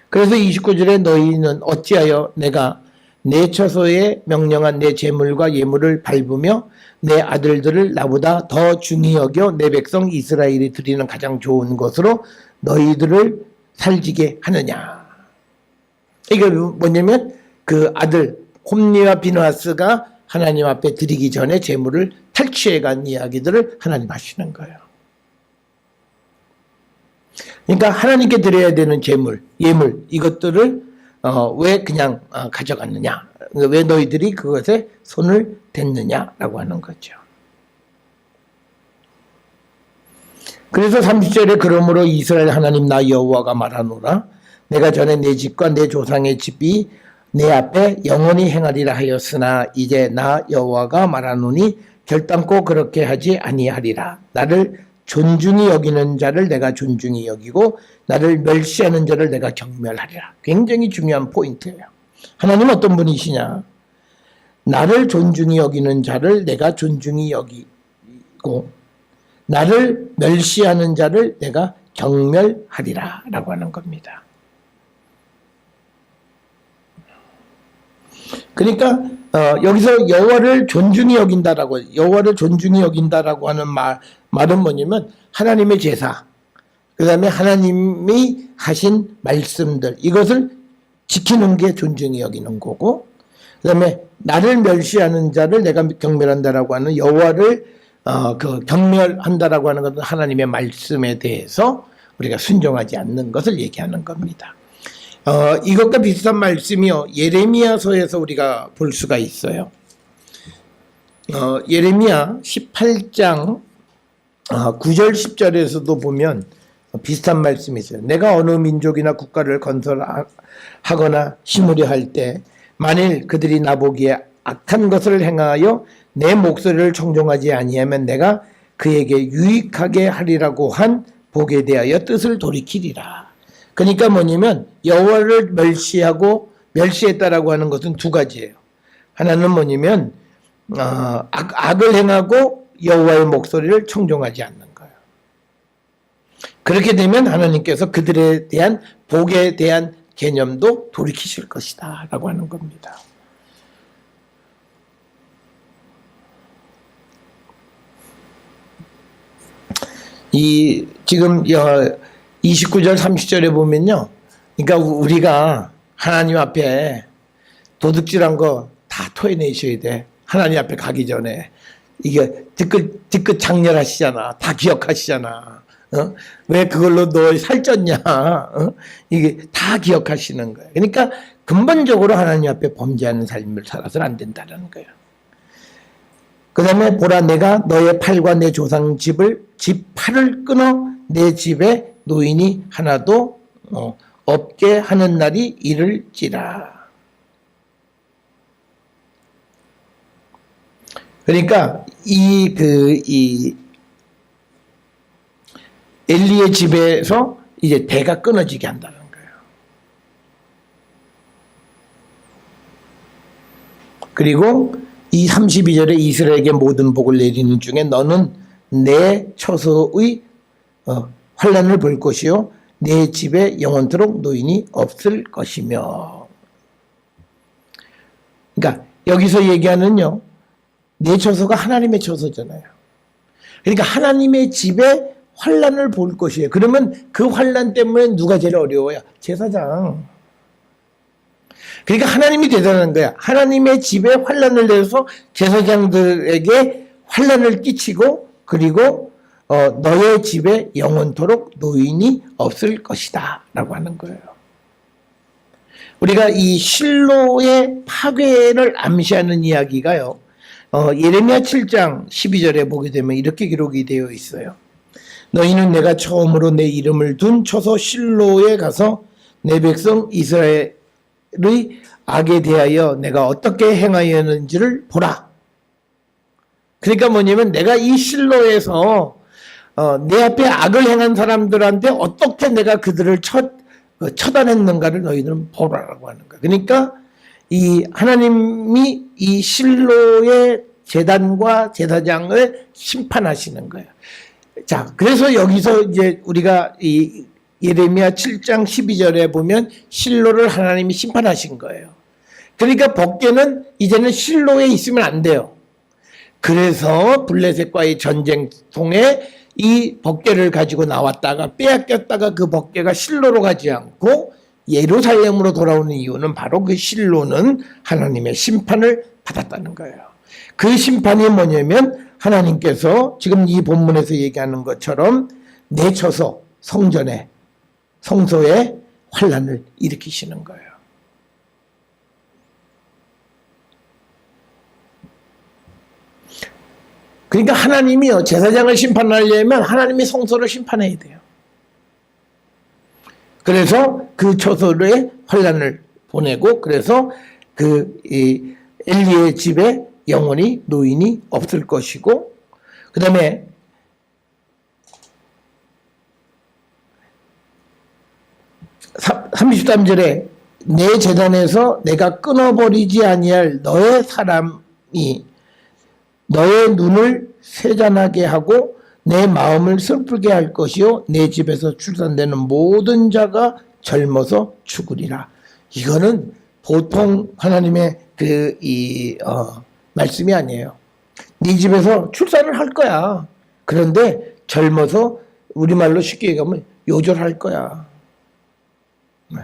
Speaker 1: 그래서 29절에 너희는 어찌하여 내가 내 처소에 명령한 내 재물과 예물을 밟으며 내 아들들을 나보다 더 중히 여겨 내 백성 이스라엘이 드리는 가장 좋은 것으로 너희들을 살지게 하느냐. 이게 뭐냐면 그 아들 홈리와 비느하스가 하나님 앞에 드리기 전에 재물을 탈취해 간 이야기들을 하나님 하시는 거예요. 그러니까 하나님께 드려야 되는 재물, 예물, 이것들을 왜 그냥 가져갔느냐, 왜 너희들이 그것에 손을 댔느냐라고 하는 거죠. 그래서 30절에 그러므로 이스라엘 하나님 나 여호와가 말하노라 내가 전에 내 집과 내 조상의 집이 내 앞에 영원히 행하리라 하였으나 이제 나 여호와가 말하노니 결단코 그렇게 하지 아니하리라. 나를 존중히 여기는 자를 내가 존중히 여기고 나를 멸시하는 자를 내가 경멸하리라. 굉장히 중요한 포인트예요. 하나님은 어떤 분이시냐? 나를 존중히 여기는 자를 내가 존중히 여기고 나를 멸시하는 자를 내가 경멸하리라 라고 하는 겁니다. 그러니까 여기서 여호와를 존중히 여긴다라고 하는 말은 뭐냐면 하나님의 제사, 그 다음에 하나님이 하신 말씀들, 이것을 지키는 게 존중히 여기는 거고, 그 다음에 나를 멸시하는 자를 내가 경멸한다라고 하는 여호와를 경멸한다라고 하는 것은 하나님의 말씀에 대해서 우리가 순종하지 않는 것을 얘기하는 겁니다. 이것과 비슷한 말씀이요, 예레미야서에서 우리가 볼 수가 있어요. 예레미야 18장 9절 10절에서도 보면 비슷한 말씀이 있어요. 내가 어느 민족이나 국가를 건설하거나 심으려 할 때 만일 그들이 나보기에 악한 것을 행하여 내 목소리를 청종하지 아니하면 내가 그에게 유익하게 하리라고 한 복에 대하여 뜻을 돌이키리라. 그러니까 뭐냐면 여호와를 멸시했다라고 하는 것은 두 가지예요. 하나는 뭐냐면 악을 행하고 여호와의 목소리를 청종하지 않는 거예요. 그렇게 되면 하나님께서 그들에 대한 복에 대한 개념도 돌이키실 것이다 라고 하는 겁니다. 지금 29절 30절에 보면요. 그러니까 우리가 하나님 앞에 도둑질한 거 다 토해내셔야 돼. 하나님 앞에 가기 전에. 이게 뒤끝 장렬하시잖아. 다 기억하시잖아. 왜 그걸로 너 살쪘냐. 이게 다 기억하시는 거예요. 그러니까 근본적으로 하나님 앞에 범죄하는 삶을 살아서는 안 된다는 거예요. 그 다음에 보라, 내가 너의 팔과 내 조상 집 팔을 끊어 내 집에 노인이 하나도 없게 하는 날이 이를지라. 그러니까 이 엘리의 집에서 이제 대가 끊어지게 한다는 거예요. 그리고 이 32절에 이스라엘에게 모든 복을 내리는 중에 너는 내 처소의 환난을 볼 것이요 내 집에 영원토록 노인이 없을 것이며. 그러니까 여기서 얘기하는요, 내 처소가 하나님의 처소잖아요. 그러니까 하나님의 집에 환난을 볼 것이에요. 그러면 그 환난 때문에 누가 제일 어려워요? 제사장. 그러니까 하나님이 대단한 거야. 하나님의 집에 환난을 내서 제사장들에게 환난을 끼치고, 그리고 너의 집에 영원토록 노인이 없을 것이다 라고 하는 거예요. 우리가 이 실로의 파괴를 암시하는 이야기가요, 예레미야 7장 12절에 보게 되면 이렇게 기록이 되어 있어요. 너희는 내가 처음으로 내 이름을 둔 처소 실로에 가서 내 백성 이스라엘의 악에 대하여 내가 어떻게 행하였는지를 보라. 그러니까 뭐냐면 내가 이 실로에서 내 앞에 악을 행한 사람들한테 어떻게 내가 그들을 처단했는가를 너희들은 보라라고 하는 거야. 그러니까 이 하나님이 이 실로의 제단과 제사장을 심판하시는 거예요. 자, 그래서 여기서 이제 우리가 이 예레미야 7장 12절에 보면 실로를 하나님이 심판하신 거예요. 그러니까 법궤는 이제는 실로에 있으면 안 돼요. 그래서 블레셋과의 전쟁통에 이 법궤를 가지고 나왔다가 빼앗겼다가 그 법궤가 실로로 가지 않고 예루살렘으로 돌아오는 이유는 바로 그 실로는 하나님의 심판을 받았다는 거예요. 그 심판이 뭐냐면 하나님께서 지금 이 본문에서 얘기하는 것처럼 내쳐서 성소에 환난을 일으키시는 거예요. 그러니까 하나님이요, 제사장을 심판하려면 하나님이 성소를 심판해야 돼요. 그래서 그 처소에 환난을 보내고, 그래서 엘리의 집에 영원히 노인이 없을 것이고, 그 다음에 33절에 내 제단에서 내가 끊어버리지 아니할 너의 사람이 너의 눈을 세잔하게 하고 내 마음을 슬프게 할 것이요 내 집에서 출산되는 모든 자가 젊어서 죽으리라. 이거는 보통 하나님의 말씀이 아니에요. 네 집에서 출산을 할 거야. 그런데 젊어서 우리말로 쉽게 얘기하면 요절할 거야. 네.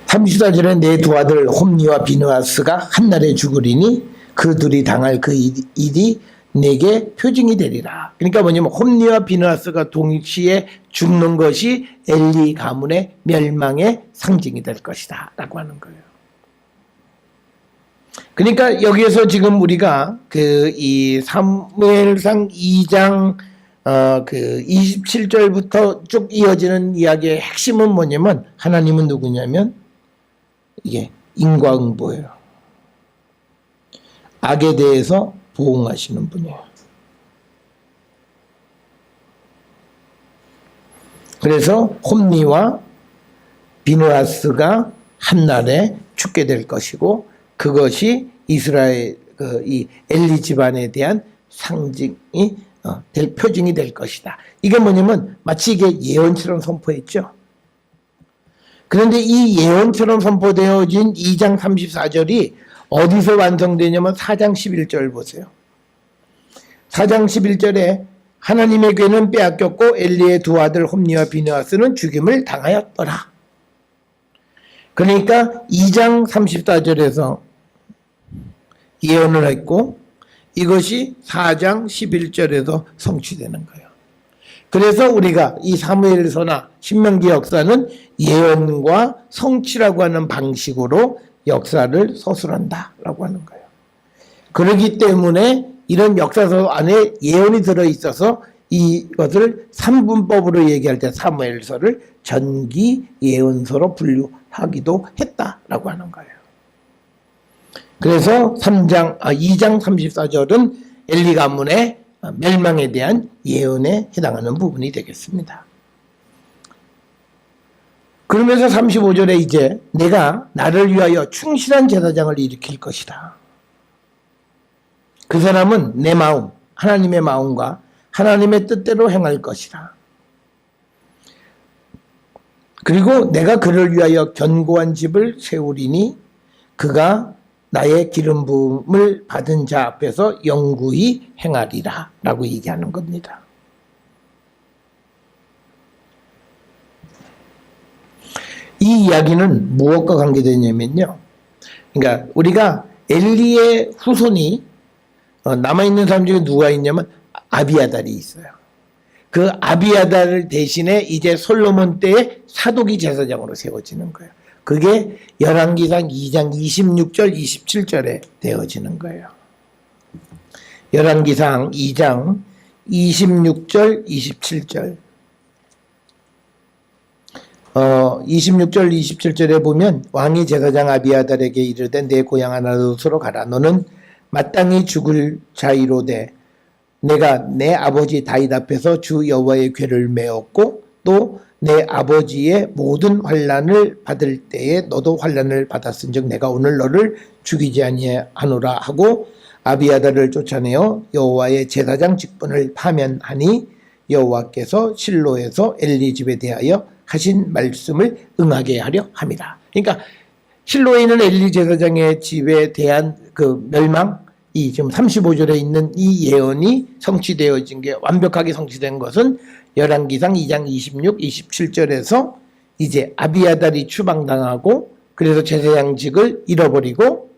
Speaker 1: (34절에) 내 두 아들 홈니와 비느하스가 한날에 죽으리니 그 둘이 당할 그 일이 내게 표징이 되리라. 그러니까 뭐냐면 홈니와 비느하스가 동시에 죽는 것이 엘리 가문의 멸망의 상징이 될 것이다 라고 하는 거예요. 그러니까 여기에서 지금 우리가 이 사무엘상 2장 27절부터 쭉 이어지는 이야기의 핵심은 뭐냐면 하나님은 누구냐면 이게 인과응보예요. 악에 대해서 보응하시는 분이에요. 그래서 홈니와 비느하스가 한날에 죽게 될 것이고 그것이 이스라엘 이 엘리 집안에 대한 상징이 될 표징이 될 것이다. 이게 뭐냐면 마치 이게 예언처럼 선포했죠. 그런데 이 예언처럼 선포되어진 2장 34절이 어디서 완성되냐면 4장 11절 보세요. 4장 11절에 하나님의 괴는 빼앗겼고 엘리의 두 아들 홈니와 비느하스는 죽임을 당하였더라. 그러니까 2장 34절에서 예언을 했고 이것이 4장 11절에서 성취되는 거예요. 그래서 우리가 이 사무엘서나 신명기 역사는 예언과 성취라고 하는 방식으로 역사를 서술한다라고 하는 거예요. 그렇기 때문에 이런 역사서 안에 예언이 들어있어서 이것을 3분법으로 얘기할 때 사무엘서를 전기 예언서로 분류하기도 했다라고 하는 거예요. 그래서 2장 34절은 엘리 가문의 멸망에 대한 예언에 해당하는 부분이 되겠습니다. 그러면서 35절에 이제 내가 나를 위하여 충실한 제사장을 일으킬 것이다. 그 사람은 내 마음, 하나님의 마음과 하나님의 뜻대로 행할 것이다. 그리고 내가 그를 위하여 견고한 집을 세우리니 그가 나의 기름 부음을 받은 자 앞에서 영구히 행하리라 라고 얘기하는 겁니다. 이 이야기는 무엇과 관계되냐면요. 그러니까 우리가 엘리의 후손이 남아있는 사람 중에 누가 있냐면 아비아달이 있어요. 그 아비아달 대신에 이제 솔로몬 때의 사독이 제사장으로 세워지는 거예요. 그게 열왕기상 2장 26절 27절에 되어지는 거예요. 열왕기상 2장 26절 27절 26절 27절에 보면 왕이 제사장 아비아달에게 이르되 내 고향 아나돗으로 가라. 너는 마땅히 죽을 자이로되 내가 내 아버지 다윗 앞에서 주 여호와의 궤를 메었고 또 내 아버지의 모든 환난을 받을 때에 너도 환난을 받았은즉 내가 오늘 너를 죽이지 아니하노라 하고 아비아달을 쫓아내어 여호와의 제사장 직분을 파면하니 여호와께서 실로에서 엘리 집에 대하여 하신 말씀을 응하게 하려 함이라. 그러니까 실로에 있는 엘리 제사장의 집에 대한 그 멸망, 이 지금 35절에 있는 이 예언이 성취되어진 게 완벽하게 성취된 것은 열왕기상 2장 26, 27절에서 이제 아비아달이 추방당하고 그래서 제사장직을 잃어버리고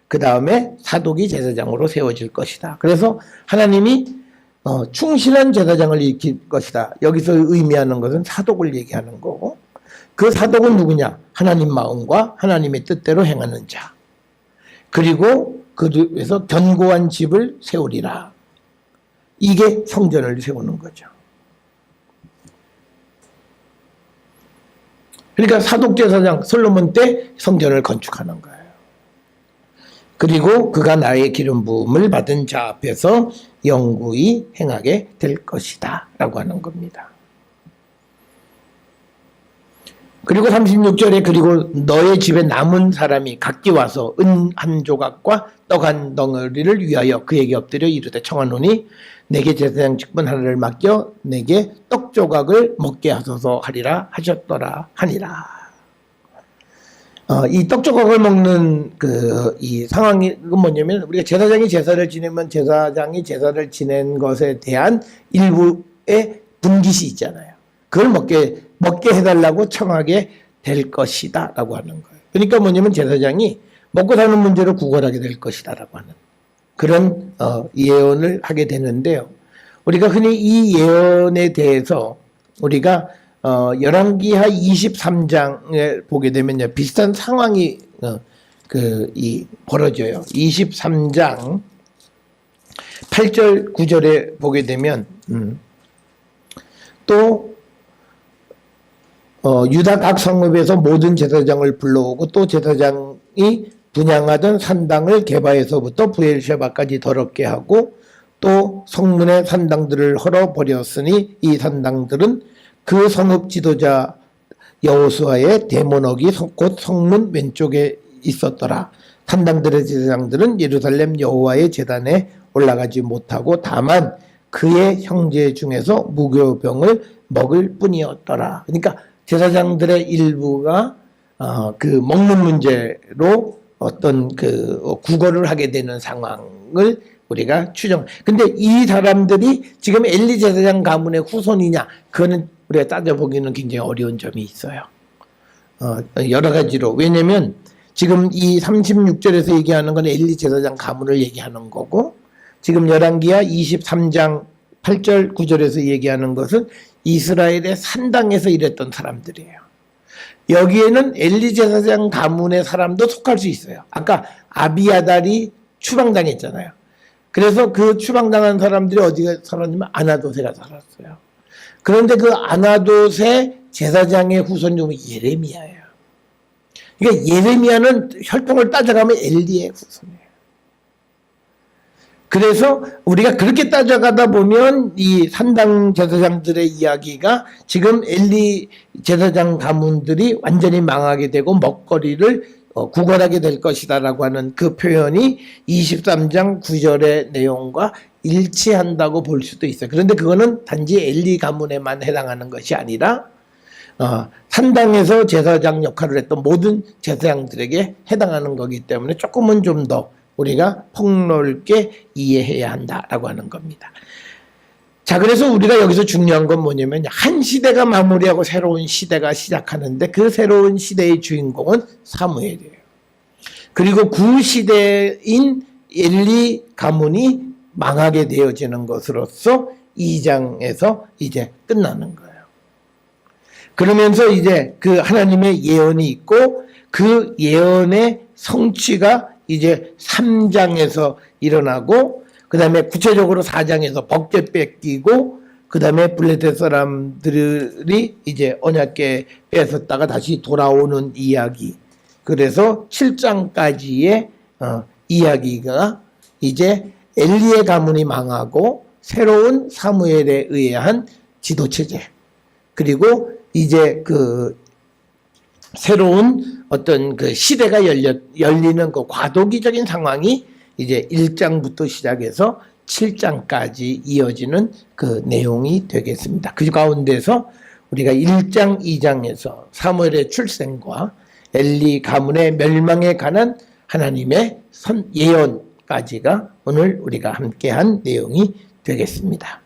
Speaker 1: 그 다음에 사독이 제사장으로 세워질 것이다. 그래서 하나님이 충실한 제사장을 일으킬 것이다. 여기서 의미하는 것은 사독을 얘기하는 거고 그 사독은 누구냐? 하나님 마음과 하나님의 뜻대로 행하는 자. 그리고 그에서 견고한 집을 세우리라. 이게 성전을 세우는 거죠. 그러니까 사독제사장 솔로몬 때 성전을 건축하는 거예요. 그리고 그가 나의 기름 부음을 받은 자 앞에서 영구히 행하게 될 것이다 라고 하는 겁니다. 그리고 36절에 그리고 너의 집에 남은 사람이 각기 와서 은 한 조각과 떡 한 덩어리를 위하여 그에게 엎드려 이르되 청하노니 내게 제사장 직분 하나를 맡겨 내게 떡 조각을 먹게 하소서 하리라 하셨더라 하니라. 이 떡 조각을 먹는 이 상황이 뭐냐면 우리가 제사장이 제사를 지내면 제사장이 제사를 지낸 것에 대한 일부의 분깃이 있잖아요. 그걸 먹게 해달라고 청하게 될 것이다 라고 하는 거예요. 그러니까 뭐냐면 제사장이 먹고 사는 문제로 구걸하게 될 것이다 라고 하는 그런 예언을 하게 되는데요. 우리가 흔히 이 예언에 대해서 우리가 열왕기하 23장을 보게 되면 비슷한 상황이 벌어져요. 23장 8절 9절에 보게 되면 또 유다 각 성읍에서 모든 제사장을 불러오고 또 제사장이 분향하던 산당을 게바에서부터 브엘셰바까지 더럽게 하고 또 성문의 산당들을 헐어버렸으니 이 산당들은 그 성읍 지도자 여호수아의 대문옥이 곧 성문 왼쪽에 있었더라. 산당들의 제사장들은 예루살렘 여호와의 제단에 올라가지 못하고 다만 그의 형제 중에서 무교병을 먹을 뿐이었더라. 그러니까 제사장들의 일부가 그 먹는 문제로 어떤 그 구걸을 하게 되는 상황을 우리가 추정. 근데 이 사람들이 지금 엘리 제사장 가문의 후손이냐? 그거는 우리가 따져보기는 굉장히 어려운 점이 있어요. 여러 가지로. 왜냐면 지금 이 36절에서 얘기하는 건 엘리 제사장 가문을 얘기하는 거고, 지금 열왕기하 23장 8절 9절에서 얘기하는 것은 이스라엘의 산당에서 일했던 사람들이에요. 여기에는 엘리 제사장 가문의 사람도 속할 수 있어요. 아까 아비아달이 추방당했잖아요. 그래서 그 추방당한 사람들이 어디가 살았냐면 아나돗에 살았어요. 그런데 그 아나돗의 제사장의 후손 중에 예레미야예요. 그러니까 예레미야는 혈통을 따져가면 엘리의 후손이에요. 그래서 우리가 그렇게 따져가다 보면 이 산당 제사장들의 이야기가 지금 엘리 제사장 가문들이 완전히 망하게 되고 먹거리를 구걸하게 될 것이다라고 하는 그 표현이 23장 9절의 내용과 일치한다고 볼 수도 있어요. 그런데 그거는 단지 엘리 가문에만 해당하는 것이 아니라 산당에서 제사장 역할을 했던 모든 제사장들에게 해당하는 거기 때문에 조금은 좀 더 우리가 폭넓게 이해해야 한다라고 하는 겁니다. 자, 그래서 우리가 여기서 중요한 건 뭐냐면 한 시대가 마무리하고 새로운 시대가 시작하는데 그 새로운 시대의 주인공은 사무엘이에요. 그리고 구시대인 엘리 가문이 망하게 되어지는 것으로서 2장에서 이제 끝나는 거예요. 그러면서 이제 그 하나님의 예언이 있고 그 예언의 성취가 이제 3장에서 일어나고 그 다음에 구체적으로 4장에서 법궤 뺏기고 그 다음에 블레셋 사람들이 이제 언약궤 뺏었다가 다시 돌아오는 이야기. 그래서 7장까지의 이야기가 이제 엘리의 가문이 망하고 새로운 사무엘에 의한 지도체제 그리고 이제 그 새로운 어떤 그 시대가 열리는 그 과도기적인 상황이 이제 1장부터 시작해서 7장까지 이어지는 그 내용이 되겠습니다. 그 가운데서 우리가 1장, 2장에서 사무엘의 출생과 엘리 가문의 멸망에 관한 하나님의 예언까지가 오늘 우리가 함께한 내용이 되겠습니다.